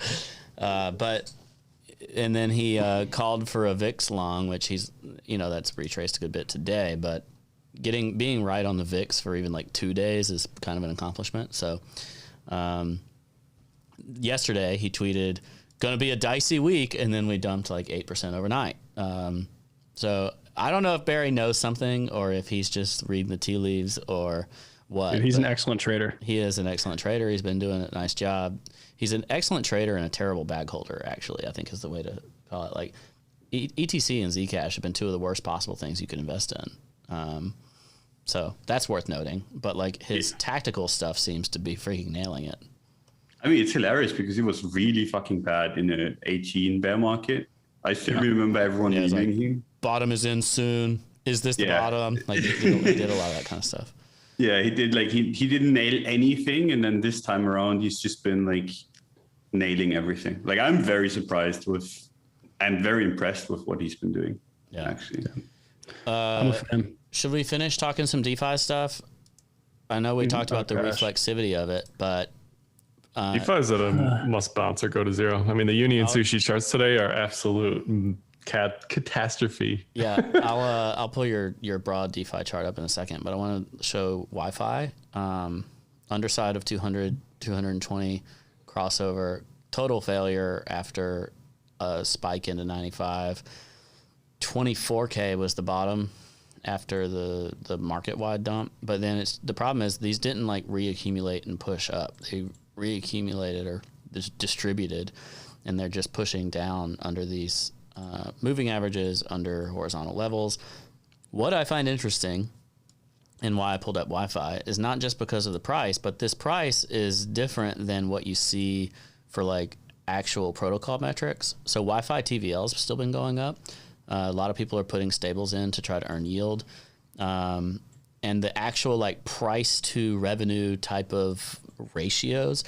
And then he called for a VIX long, which he's, that's retraced a good bit today, but being right on the VIX for even like 2 days is kind of an accomplishment. So yesterday he tweeted, gonna be a dicey week, and then we dumped like 8% overnight. So I don't know if Barry knows something or if he's just reading the tea leaves or what. Dude, he's an excellent trader. He is an excellent trader. He's been doing a nice job. He's an excellent trader and a terrible bag holder, actually, I think is the way to call it. Like ETC and Zcash have been two of the worst possible things you could invest in. So that's worth noting. But like his tactical stuff seems to be freaking nailing it. I mean, it's hilarious because he was really fucking bad in the 18 bear market. I still remember everyone leaving him. Bottom is in soon. Is this the bottom? Like he did a lot of that kind of stuff. Yeah, he did. Like he didn't nail anything, and then this time around, he's just been like nailing everything. Like I'm very surprised and very impressed with what he's been doing. Yeah, actually. I'm a fan. Should we finish talking some DeFi stuff? I know we talked about the reflexivity of it, but DeFi is at a must bounce or go to zero. I mean, the Union Sushi charts today are absolute catastrophe. Yeah, I'll pull your broad DeFi chart up in a second, but I want to show Wi-Fi. Underside of 200, 220 crossover, total failure after a spike into 95. 24K was the bottom after the market-wide dump, but then the problem is these didn't like reaccumulate and push up. They reaccumulated or distributed, and they're just pushing down under these moving averages, under horizontal levels. What I find interesting and why I pulled up Wi-Fi is not just because of the price, but this price is different than what you see for like actual protocol metrics. So Wi-Fi TVL's still been going up. A lot of people are putting stables in to try to earn yield. And the actual like price to revenue type of ratios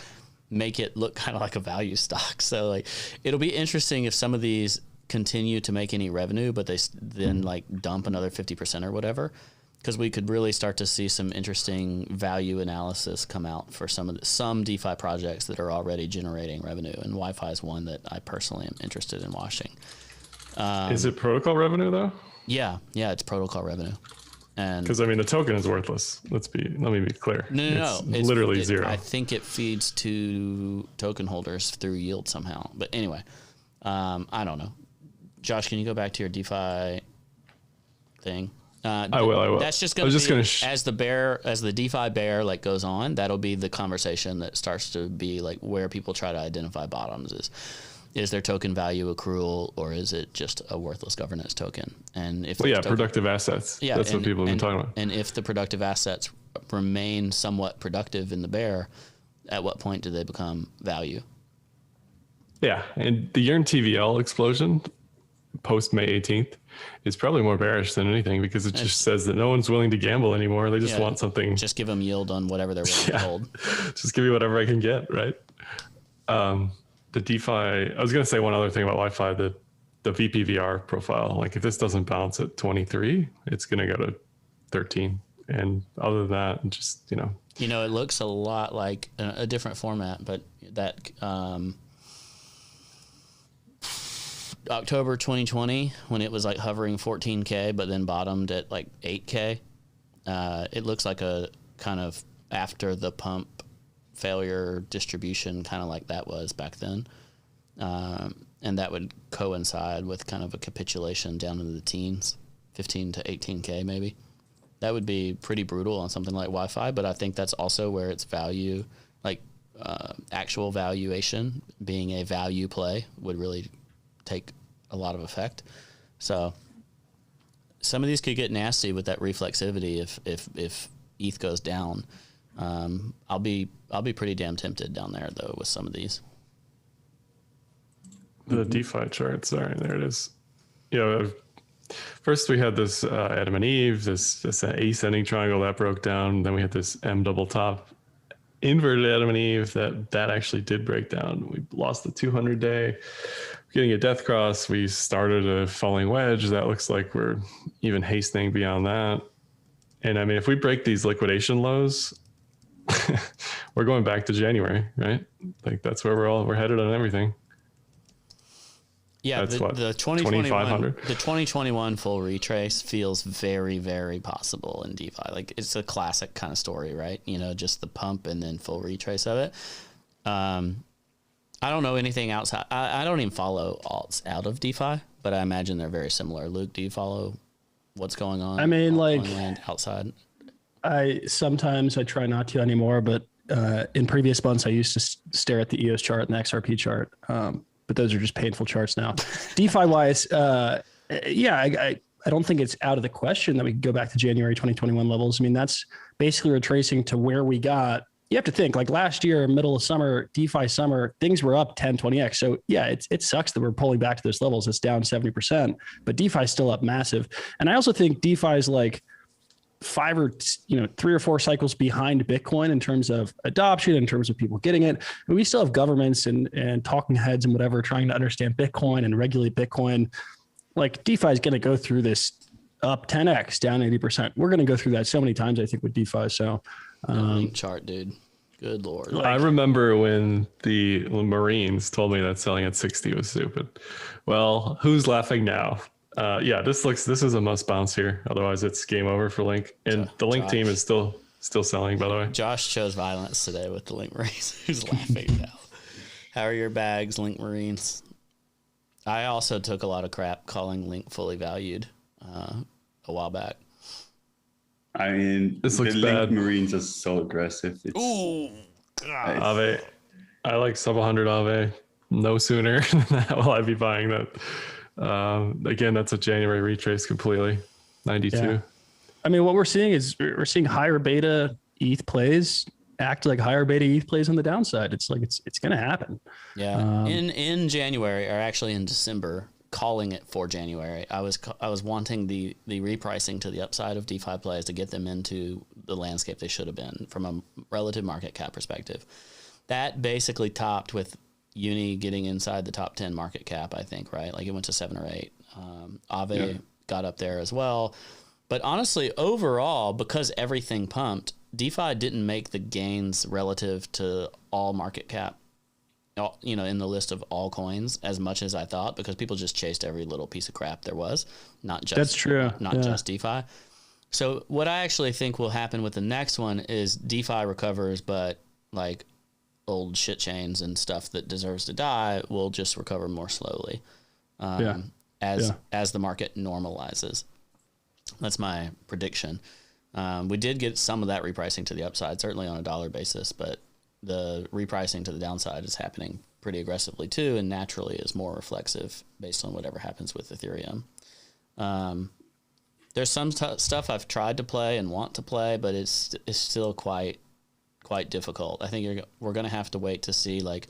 make it look kind of like a value stock. So like it'll be interesting if some of these continue to make any revenue, but they then like dump another 50% or whatever, because we could really start to see some interesting value analysis come out for some DeFi projects that are already generating revenue. And Wi-Fi is one that I personally am interested in watching. Is it protocol revenue though? Yeah, it's protocol revenue. And because I mean the token is worthless. Let me be clear. No, it's literally zero. I think it feeds to token holders through yield somehow. But anyway, I don't know. Josh, can you go back to your DeFi thing? I will. That's just going to be as the DeFi bear like goes on. That'll be the conversation that starts to be like where people try to identify bottoms is is their token value accrual, or is it just a worthless governance token? And if productive assets. Yeah, that's what people have been talking about. And if the productive assets remain somewhat productive in the bear, at what point do they become value? Yeah, and the yearn TVL explosion post May 18th is probably more bearish than anything, because it just says that no one's willing to gamble anymore. They just want something. Just give them yield on whatever they're willing to hold. Just give me whatever I can get, right? The DeFi, I was going to say one other thing about Wi-Fi, the VPVR profile. Like if this doesn't bounce at 23, it's going to go to 13. And other than that, just, it looks a lot like a different format, but that October 2020, when it was like hovering 14K, but then bottomed at like 8K, it looks like a kind of after the pump failure distribution, kind of like that was back then. And that would coincide with kind of a capitulation down into the teens, 15 to 18K maybe. That would be pretty brutal on something like Wi-Fi, but I think that's also where its value, like actual valuation, being a value play, would really take a lot of effect. So some of these could get nasty with that reflexivity if ETH goes down. I'll be pretty damn tempted down there though with some of these. The DeFi chart, sorry, there it is. First we had this Adam and Eve, this ascending triangle that broke down. Then we had this M double top inverted Adam and Eve that actually did break down. We lost the 200 day, getting a death cross. We started a falling wedge. That looks like we're even hastening beyond that. And I mean, if we break these liquidation lows, we're going back to January, right? Like that's where we're headed on everything. Yeah, the 2021 full retrace feels very, very possible in DeFi. Like it's a classic kind of story, right? Just the pump and then full retrace of it. I don't know anything outside. I don't even follow alts out of DeFi, but I imagine they're very similar. Luke, do you follow what's going on? I mean, on land outside? Sometimes I try not to anymore, but in previous months I used to stare at the EOS chart and the XRP chart. But those are just painful charts now. DeFi wise, I don't think it's out of the question that we could go back to January 2021 levels. I mean, that's basically retracing to where we got. You have to think like last year, middle of summer, DeFi summer, things were up 10, 20x. So yeah, it sucks that we're pulling back to those levels. It's down 70%, but DeFi is still up massive. And I also think DeFi is like 3 or 4 cycles behind Bitcoin in terms of adoption, in terms of people getting it. And we still have governments and talking heads and whatever trying to understand Bitcoin and regulate Bitcoin. Like DeFi is going to go through this up 10x, down 80%. We're going to go through that so many times, I think, with DeFi. So link chart, dude. Good Lord. I remember when the Marines told me that selling at 60 was stupid. Well, who's laughing now? This is a must bounce here. Otherwise, it's game over for Link. And the Link team is still selling, by the way. Josh chose violence today with the Link Marines. Who's laughing now? How are your bags, Link Marines? I also took a lot of crap calling Link fully valued a while back. I mean, this looks the bad. Link Marines are so aggressive. Ooh, God. Aave. I like sub 100 Aave. No sooner than that will I be buying that. Again, that's a January retrace completely. 92. Yeah. I mean, what we're seeing is we're seeing higher beta ETH plays act like higher beta ETH plays on the downside. It's like it's going to happen. Yeah. In January, or actually in December, calling it for January, I was wanting the repricing to the upside of DeFi plays to get them into the landscape they should have been from a relative market cap perspective. That basically topped with Uni getting inside the top 10 market cap, I think, right? Like it went to 7 or 8. Aave got up there as well. But honestly, overall, because everything pumped, DeFi didn't make the gains relative to all market cap, in the list of all coins as much as I thought, because people just chased every little piece of crap there was, not just that's true, not just DeFi. So what I actually think will happen with the next one is DeFi recovers, but like old shit chains and stuff that deserves to die will just recover more slowly as the market normalizes. That's my prediction. We did get some of that repricing to the upside, certainly on a dollar basis, but the repricing to the downside is happening pretty aggressively too, and naturally is more reflexive based on whatever happens with Ethereum. There's some stuff I've tried to play and want to play, but it's still quite difficult. I think we're going to have to wait to see, like,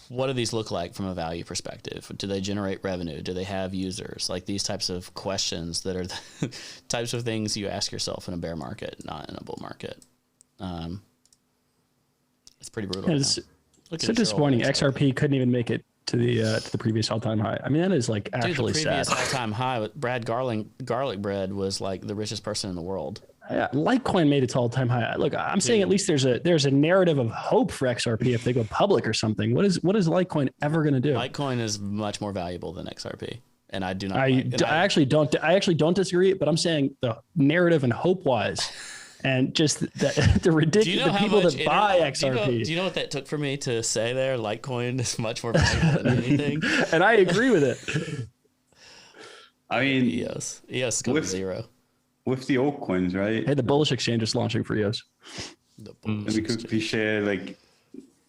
what do these look like from a value perspective? Do they generate revenue? Do they have users? Like, these types of questions that are the types of things you ask yourself in a bear market, not in a bull market. It's pretty brutal. It's so disappointing. XRP couldn't even make it to the previous all-time high. I mean, that is like actually sad. The previous all-time high, Brad Garlic Bread was like the richest person in the world. Yeah, Litecoin made its all-time high. Look, I'm saying at least there's a narrative of hope for XRP if they go public or something. What is Litecoin ever going to do? Litecoin is much more valuable than XRP, and I do not. I actually don't disagree, but I'm saying the narrative and hope-wise, and just the ridiculous people that buy XRP. Do you know what that took for me to say there? Litecoin is much more valuable than anything, and I agree with it. I mean, EOS goes to zero. With the altcoins, right? Hey, the bullish exchange is launching for EOS. Let me quickly share, like,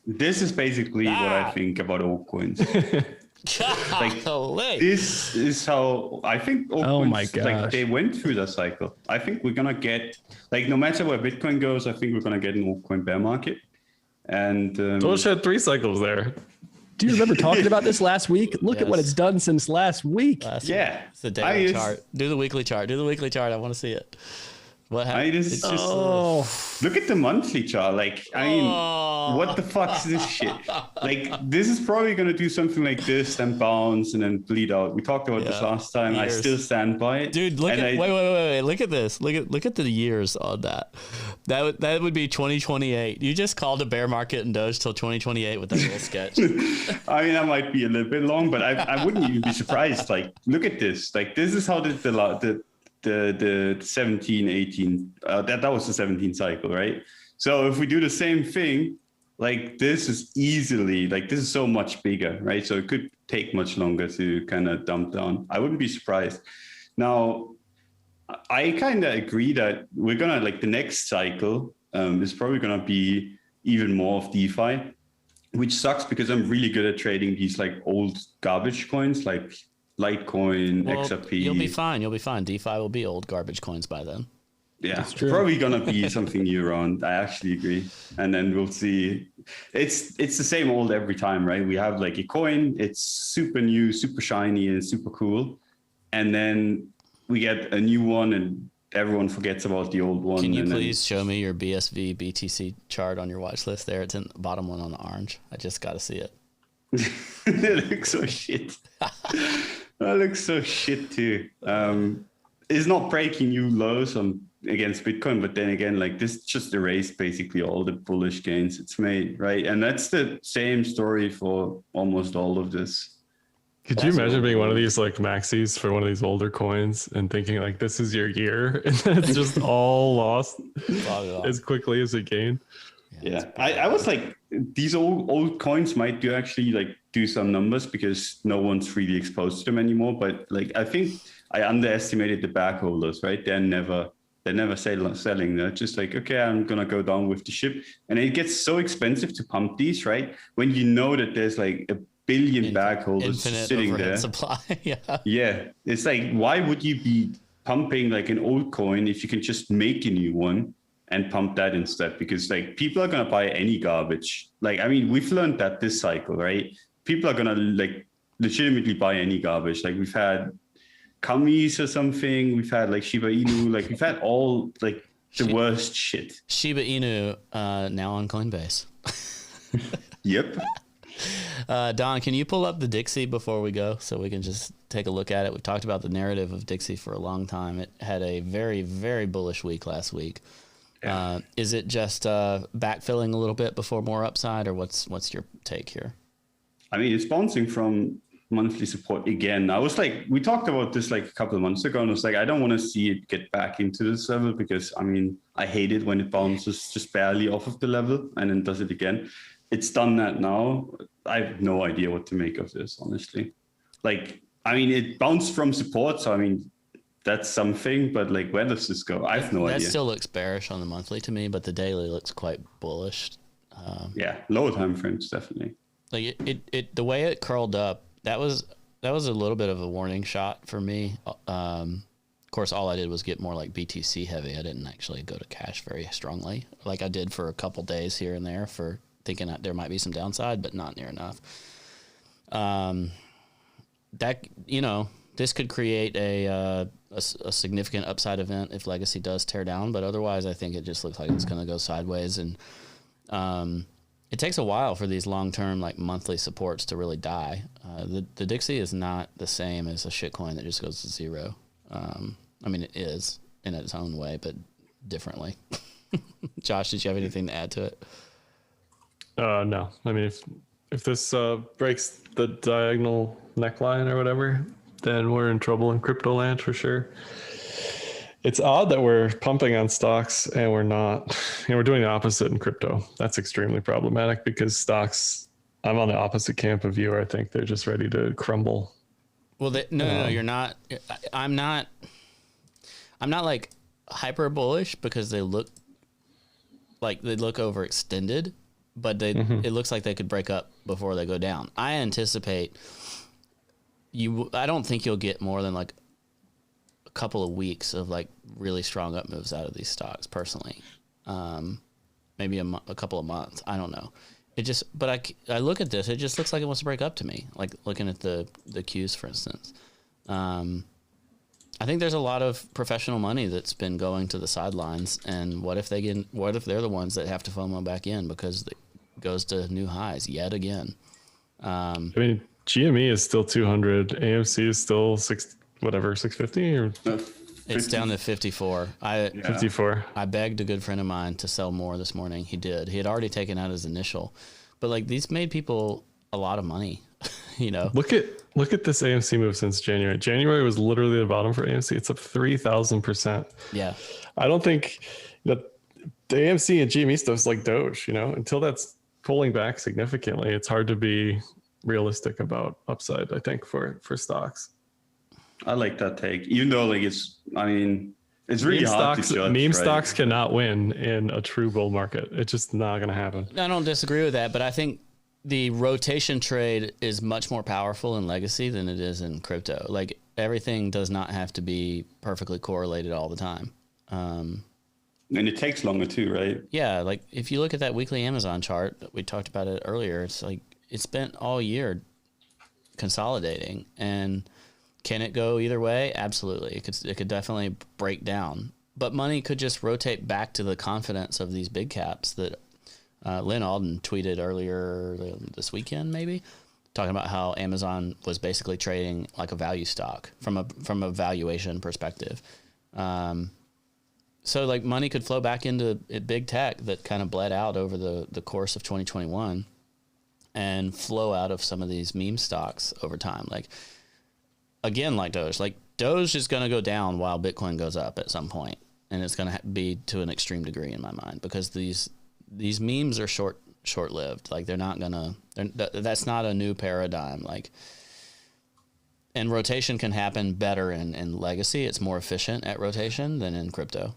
this is basically what I think about altcoins. Like, this is how I think altcoins, like, they went through the cycle. I think we're gonna get, like, no matter where Bitcoin goes, I think we're gonna get an altcoin bear market. And Bullish had 3 cycles there. Do you remember talking about this last week? Look at what it's done since last week. It's the daily chart. Do the weekly chart. I want to see it. What happened? It's just look at the monthly chart. Like, I mean, what the fuck is this shit? Like, this is probably gonna do something like this, then bounce and then bleed out. We talked about this last time. Years. I still stand by it, dude. Wait. Look at this. Look at the years on that. That would be 2028. You just called a bear market and Doge till 2028 with that little sketch. I mean, that might be a little bit long, but I wouldn't even be surprised. Like, look at this. Like, this is how the 17, 18, that was the 17 cycle, right? So if we do the same thing, like, this is easily, like, this is so much bigger, right? So it could take much longer to kind of dump down. I wouldn't be surprised. Now, I kind of agree that we're going to, like, the next cycle is probably going to be even more of DeFi, which sucks because I'm really good at trading these, like, old garbage coins, like Litecoin, XRP. You'll be fine. DeFi will be old garbage coins by then. Yeah, it's probably gonna be something new around. I actually agree, and then we'll see. It's the same old every time, right? We have, like, a coin. It's super new, super shiny, and super cool, and then we get a new one, and everyone forgets about the old one. Can you please show me your BSV BTC chart on your watch list? There, it's in the bottom one on the orange. I just got to see it. It looks so shit. That looks so shit too. It's not breaking new lows against Bitcoin, but then again, like, this just erased basically all the bullish gains it's made, right? And that's the same story for almost all of this. Could you imagine being one of these, like, maxis for one of these older coins and thinking, like, this is your year, and then it's just all lost as quickly as it gained? Yeah, I was like, these old coins might do some numbers because no one's really exposed to them anymore. But, like, I think I underestimated the back holders, right? They're never selling. They're just like, okay, I'm gonna go down with the ship, and it gets so expensive to pump these, right? When you know that there's like a billion bag holders sitting there. Supply. Yeah, it's like, why would you be pumping, like, an old coin if you can just make a new one and pump that instead? Because, like, people are going to buy any garbage. Like, I mean, we've learned that this cycle, right? People are going to, like, legitimately buy any garbage. Like, we've had Kamis or something. We've had, like, Shiba Inu. Like, we've had all, like, the worst shit. Shiba Inu now on Coinbase. Yep. Don, can you pull up the Dixie before we go so we can just take a look at it? We've talked about the narrative of Dixie for a long time. It had a very, very bullish week last week. Yeah. Is it just backfilling a little bit before more upside, or what's your take here? I mean, it's bouncing from monthly support again. I was like, we talked about this like a couple of months ago, and I was like, I don't want to see it get back into this level because, I mean, I hate it when it bounces just barely off of the level and then does it again. It's done that now. I have no idea what to make of this, honestly. Like, I mean, it bounced from support, so I mean, that's something, but like, where does this go? I have no idea. That still looks bearish on the monthly to me, but the daily looks quite bullish. Yeah, lower time frames definitely. Like it the way it curled up, that was a little bit of a warning shot for me. Of course, all I did was get more like BTC heavy. I didn't actually go to cash very strongly, like I did for a couple days here and there, for thinking that there might be some downside, but not near enough. That, you know, this could create a significant upside event if Legacy does tear down, but otherwise, I think it just looks like it's going to go sideways, and it takes a while for these long-term, like monthly supports to really die. The Dixie is not the same as a shitcoin that just goes to zero. I mean, it is in its own way, but differently. Josh, did you have anything to add to it? No. I mean, if this breaks the diagonal neckline or whatever, then we're in trouble in crypto land for sure. It's odd that we're pumping on stocks and we're not, we're doing the opposite in crypto. That's extremely problematic because stocks, I'm on the opposite camp of you. I think they're just ready to crumble. Well, no, you're not. I'm not like hyper bullish because they look overextended, but it looks like they could break up before they go down. I anticipate I don't think you'll get more than like a couple of weeks of like really strong up moves out of these stocks personally. Maybe a couple of months. I don't know. But I look at this, it just looks like it wants to break up to me. Like looking at the Qs, for instance. I think there's a lot of professional money that's been going to the sidelines, and what if they're the ones that have to FOMO back in because it goes to new highs yet again? I mean, GME is still 200, AMC is still 650 or it's down to 54. 54. I begged a good friend of mine to sell more this morning. He did. He had already taken out his initial, but like these made people a lot of money. You know, look at this AMC move since January. January was literally the bottom for AMC. It's up 3,000%. Yeah. I don't think that the AMC and GME stuff is like Doge, you know, until that's pulling back significantly, it's hard to be realistic about upside, I think, for stocks. I like that take, even though like it's really hard to judge. Meme stocks cannot win in a true bull market. It's just not going to happen. I don't disagree with that, but I think the rotation trade is much more powerful in Legacy than it is in crypto. Like everything does not have to be perfectly correlated all the time. And it takes longer too, right? Yeah. Like if you look at that weekly Amazon chart, we talked about it earlier. It's like it spent all year consolidating, and can it go either way? Absolutely. It could definitely break down, but money could just rotate back to the confidence of these big caps that Lynn Alden tweeted earlier this weekend, maybe, talking about how Amazon was basically trading like a value stock from a valuation perspective. So like money could flow back into big tech that kind of bled out over the course of 2021 and flow out of some of these meme stocks over time. Like, again, like Doge is going to go down while Bitcoin goes up at some point, and it's going to be to an extreme degree in my mind because these memes are short-lived. Like that's not a new paradigm. Like, and rotation can happen better in Legacy. It's more efficient at rotation than in crypto.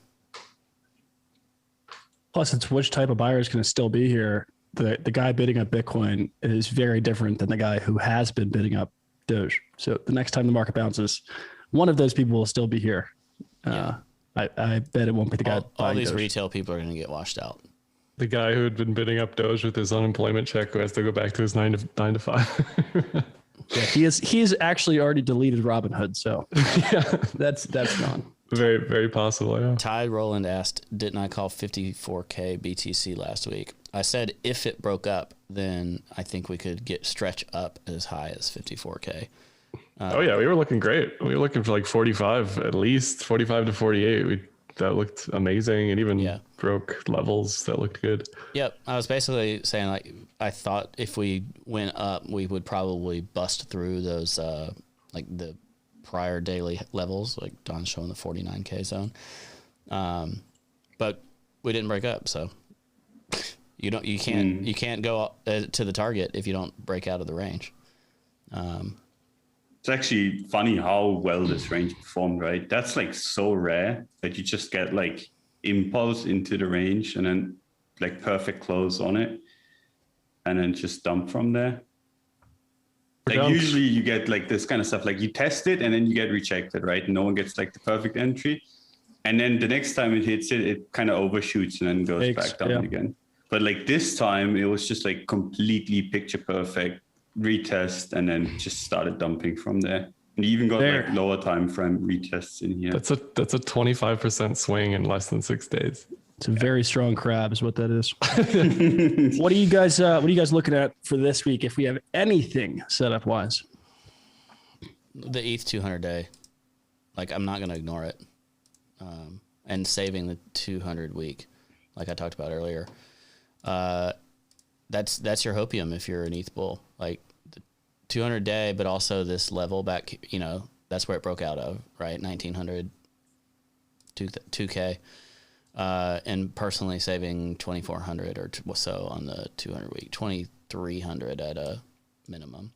Plus, it's which type of buyer is going to still be here. The guy bidding up Bitcoin is very different than the guy who has been bidding up Doge. So the next time the market bounces, one of those people will still be here. Yeah. I bet it won't be the guy. All these Doge. Retail people are going to get washed out. The guy who had been bidding up Doge with his unemployment check who has to go back to his 9 to 5. Yeah, he's actually already deleted Robinhood, so yeah, that's gone. Very, very possible. Yeah. Ty Roland asked, "Didn't I call 54K BTC last week?" I said if it broke up, then I think we could stretch up as high as 54K. Oh yeah, we were looking great. We were looking for like 45, at least 45 to 48. That looked amazing, and even broke levels that looked good. Yep, I was basically saying like I thought if we went up, we would probably bust through those like the prior daily levels, like Don's showing the 49K zone. But we didn't break up, so you can't go to the target if you don't break out of the range. It's actually funny how well this range performed, right? That's like so rare that you just get like impulse into the range and then like perfect close on it and then just dump from there. Like usually you get like this kind of stuff, like you test it and then you get rejected, right? No one gets like the perfect entry. And then the next time it hits it, it kind of overshoots and then goes back down again. But like this time it was just like completely picture perfect retest and then just started dumping from there. And you even got like lower time frame retests in here. That's a 25% swing in less than 6 days. It's a very strong crab is what that is. What are you guys looking at for this week if we have anything setup wise? The ETH 200 day. Like I'm not going to ignore it. And saving the 200 week like I talked about earlier. That's your hopium if you're an ETH bull. Like the 200 day, but also this level back, you know, that's where it broke out of, right? 1900, 2K. And personally saving 2,400 or so on the 200 week, 2,300 at a minimum.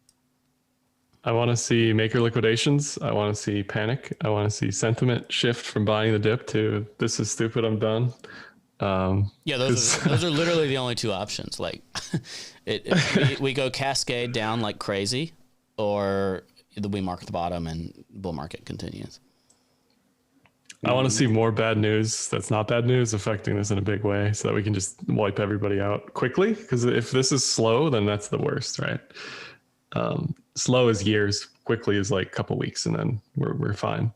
I want to see maker liquidations. I want to see panic. I want to see sentiment shift from buying the dip to this is stupid, I'm done. Yeah, those are literally the only two options. Like, we go cascade down like crazy, or we mark the bottom and bull market continues. I want to see more bad news that's not bad news affecting this in a big way so that we can just wipe everybody out quickly. Because if this is slow, then that's the worst, right? Slow is years, quickly is like a couple weeks, and then we're fine.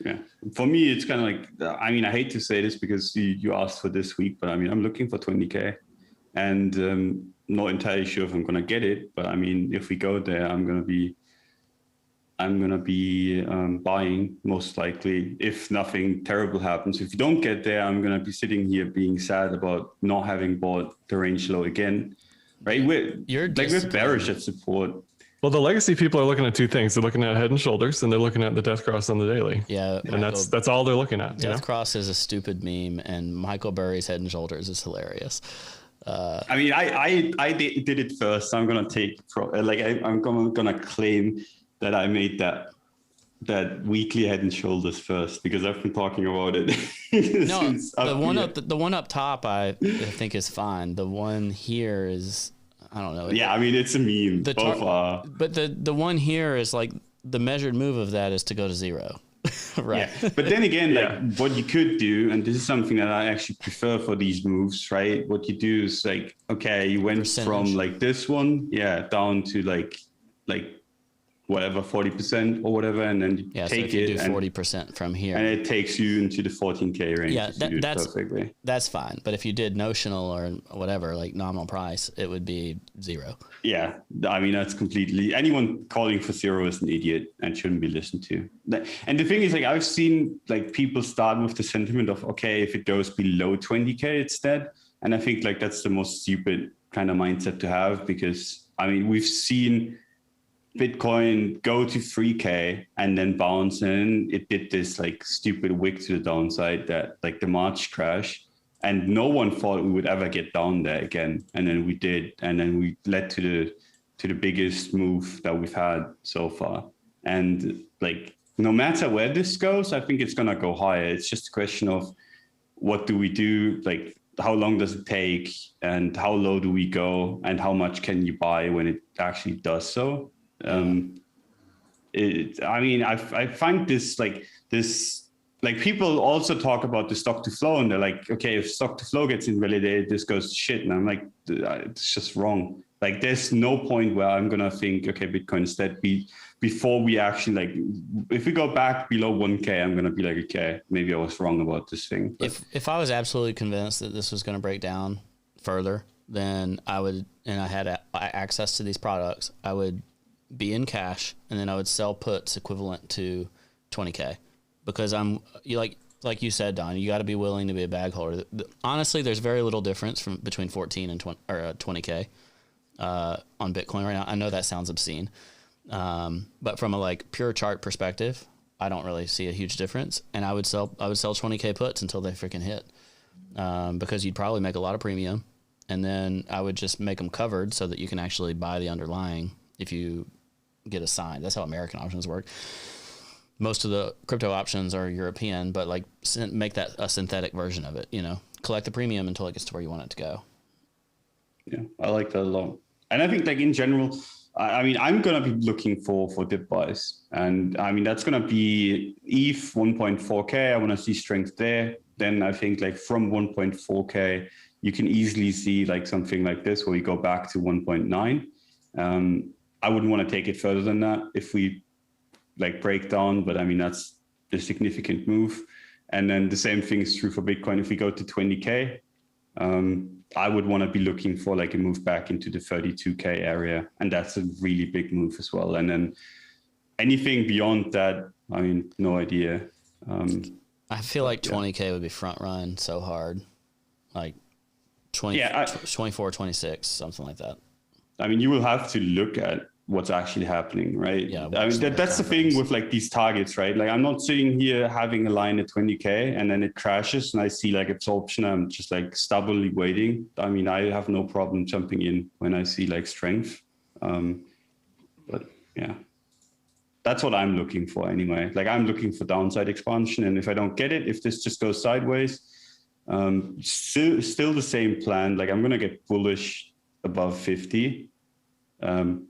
Yeah, for me, it's kind of like, I mean, I hate to say this because you asked for this week, but I mean, I'm looking for 20K and not entirely sure if I'm going to get it. But I mean, if we go there, I'm going to be buying most likely if nothing terrible happens. If you don't get there, I'm going to be sitting here being sad about not having bought the range low again. Right? We're bearish at support. Well, the legacy people are looking at two things. They're looking at head and shoulders, and they're looking at the death cross on the daily. Yeah. And that's all they're looking at. Death cross is a stupid meme, and Michael Burry's head and shoulders is hilarious. I mean, I did it first. So I'm going to take, I'm going to claim that I made that weekly head and shoulders first because I've been talking about it. No, the one up top I think is fine. The one here is, I don't know. Yeah, I mean it's a meme. Both are. But the one here is like the measured move of that is to go to zero. Right. Yeah. But then again, like what you could do, and this is something that I actually prefer for these moves, right? What you do is like, okay, you went from like this one, down to like whatever, 40% or whatever, and then you take so if you it do 40% from here, and it takes you into the 14K range. Yeah, that's fine. But if you did notional or whatever, like nominal price, it would be zero. Yeah, I mean that's completely. Anyone calling for zero is an idiot and shouldn't be listened to. And the thing is, like I've seen like people start with the sentiment of okay, if it goes below 20K instead, and I think like that's the most stupid kind of mindset to have because I mean we've seen Bitcoin go to 3K and then bounce in. It did this like stupid wick to the downside that like the March crash, and no one thought we would ever get down there again. And then we did, and then we led to the biggest move that we've had so far. And like no matter where this goes, I think it's gonna go higher. It's just a question of what do we do, like how long does it take, and how low do we go, and how much can you buy when it actually does so. I find this people also talk about the stock to flow and they're like, okay, if stock to flow gets invalidated, this goes to shit. And I'm like, it's just wrong. Like there's no point where I'm going to think, okay, Bitcoin instead before we actually like, if we go back below 1K, I'm going to be like, okay, maybe I was wrong about this thing. But if I was absolutely convinced that this was going to break down further, then I would, and I had access to these products, I would be in cash, and then I would sell puts equivalent to 20K because like you said, Don, you got to be willing to be a bag holder. Honestly, there's very little difference between 14 and 20K on Bitcoin right now. I know that sounds obscene, but from a like pure chart perspective, I don't really see a huge difference. And I would sell 20K puts until they freaking hit because you'd probably make a lot of premium, and then I would just make them covered so that you can actually buy the underlying if you get assigned. That's how American options work. Most of the crypto options are European, but like make that a synthetic version of it, collect the premium until it gets to where you want it to go. Yeah, I like that a lot. And I think like in general, I mean, I'm going to be looking for dip buys. And I mean, that's going to be ETH 1.4K. I want to see strength there. Then I think like from 1.4K, you can easily see like something like this where we go back to 1.9. I wouldn't want to take it further than that if we like break down, but I mean, that's a significant move. And then the same thing is true for Bitcoin. If we go to 20K, I would want to be looking for like a move back into the 32K area. And that's a really big move as well. And then anything beyond that, I mean, no idea. I feel like 20K would be front run so hard. Like 24, 26, something like that. I mean, you will have to look at what's actually happening, right? Yeah. I mean, that's the thing with like these targets, right? Like I'm not sitting here having a line at 20K and then it crashes and I see like absorption. I'm just like stubbornly waiting. I mean, I have no problem jumping in when I see like strength. But yeah, that's what I'm looking for anyway. Like I'm looking for downside expansion. And if I don't get it, if this just goes sideways, still the same plan. Like I'm going to get bullish above 50.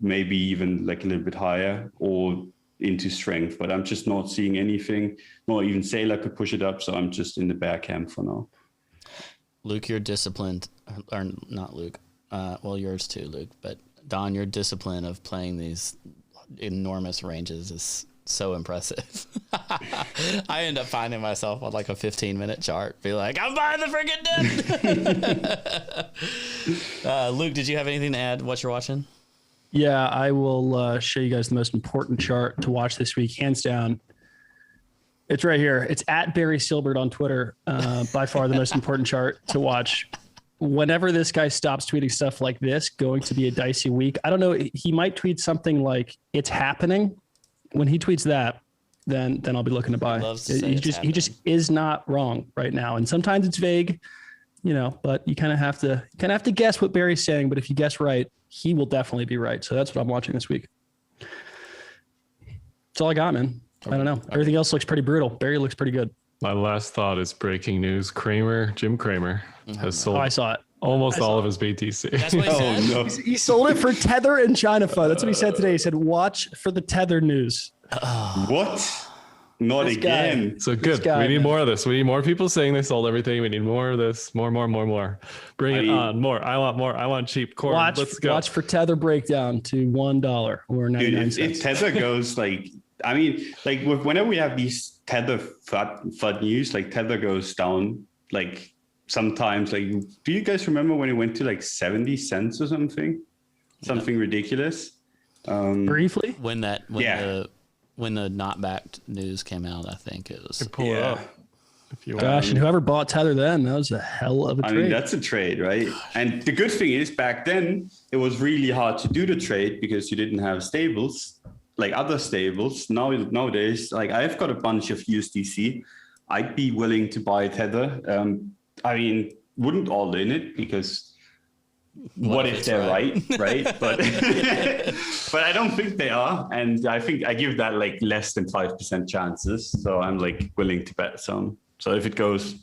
Maybe even like a little bit higher or into strength, but I'm just not seeing anything. Not even Sailor could push it up, so I'm just in the bear camp for now. Luke, you're disciplined, or not Luke. Well, yours too, Luke. But Don, your discipline of playing these enormous ranges is so impressive. I end up finding myself on like a 15-minute chart, be like, I'm buying the freaking dip. Luke, did you have anything to add? What you're watching? Yeah, I will show you guys the most important chart to watch this week, hands down. It's right here. It's at Barry Silbert on Twitter. By far the most important chart to watch. Whenever this guy stops tweeting stuff like this, going to be a dicey week. I don't know. He might tweet something like "It's happening." When he tweets that, then I'll be looking to buy. He just is not wrong right now. And sometimes it's vague, but you kind of have to guess what Barry's saying. But if you guess right, he will definitely be right. So that's what I'm watching this week. That's all I got, man. I don't know. Everything else looks pretty brutal. Barry looks pretty good. My last thought is breaking news. Jim Cramer has sold I saw it. almost all of his BTC. That's what he said. No. He sold it for Tether and China Fund. That's what he said today. He said, watch for the Tether news. What? Not This again. guy. So good. guy, We need man. more of this. We need more people saying they sold everything. We need more of this. More. Bring it on. More. I want more. I want cheap corn. Let's go. Watch for Tether Breakdown to $1 or 99 Dude, if cents. Tether goes like, I mean, like whenever we have these Tether FUD news, like Tether goes down, like sometimes, like, do you guys remember when it went to like 70 cents or something? Something ridiculous. Briefly? When the not backed news came out, I think it was. Pull it up if you want. Gosh, and whoever bought Tether then, that was a hell of a trade. I mean, that's a trade, right? And the good thing is back then, it was really hard to do the trade because you didn't have stables, like other stables. Nowadays, like I've got a bunch of USDC. I'd be willing to buy Tether. I mean, wouldn't all in it because what if they're right? But but I don't think they are. And I think I give that like less than 5% chances. So I'm like willing to bet some. So if it goes,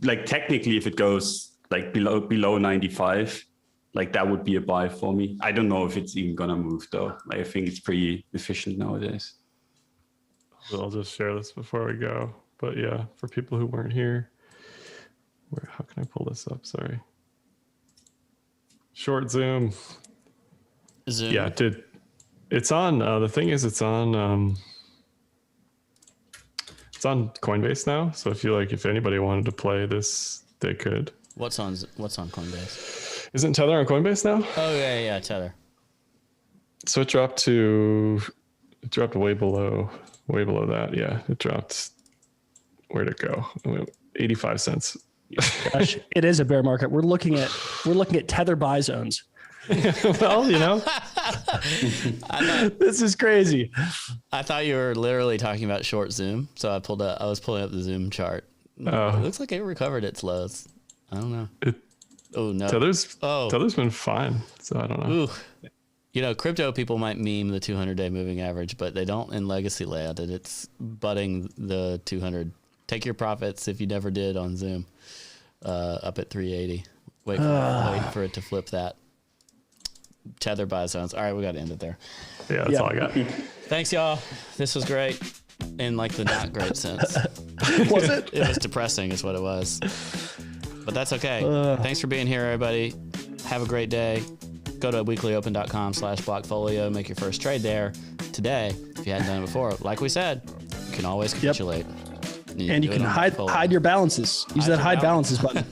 like technically if it goes like below 95, like that would be a buy for me. I don't know if it's even gonna move though. Like, I think it's pretty efficient nowadays. I'll just share this before we go. But yeah, for people who weren't here, how can I pull this up? Sorry. Short Zoom. Yeah, it's on. The thing is, it's on Coinbase now. So if anybody wanted to play this, they could. What's on Coinbase? Isn't Tether on Coinbase now? Oh yeah, Tether. So it dropped way below that. Yeah, it dropped. Where'd it go? 85 cents. Gosh, it is a bear market. We're looking at Tether buy zones. Well, This is crazy. I thought you were literally talking about short Zoom, so I was pulling up the Zoom chart. It looks like it recovered its lows. I don't know. Oh no, Tether's been fine, so I don't know. Ooh. Crypto people might meme the 200-day moving average, but they don't in legacy land, and it's butting the 200. Take your profits if you never did on Zoom up at 380. Wait for it to flip that. Tether buy zones. All right, we got to end it there. Yeah, that's all I got. Thanks, y'all. This was great in like the not great sense. Was it? It was depressing is what it was. But that's okay. Thanks for being here, everybody. Have a great day. Go to weeklyopen.com/blockfolio. Make your first trade there today if you hadn't done it before. Like we said, you can always capitulate. And you can hide your balances. Use that hide balances button.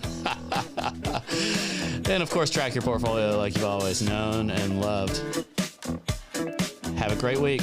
And of course, track your portfolio like you've always known and loved. Have a great week.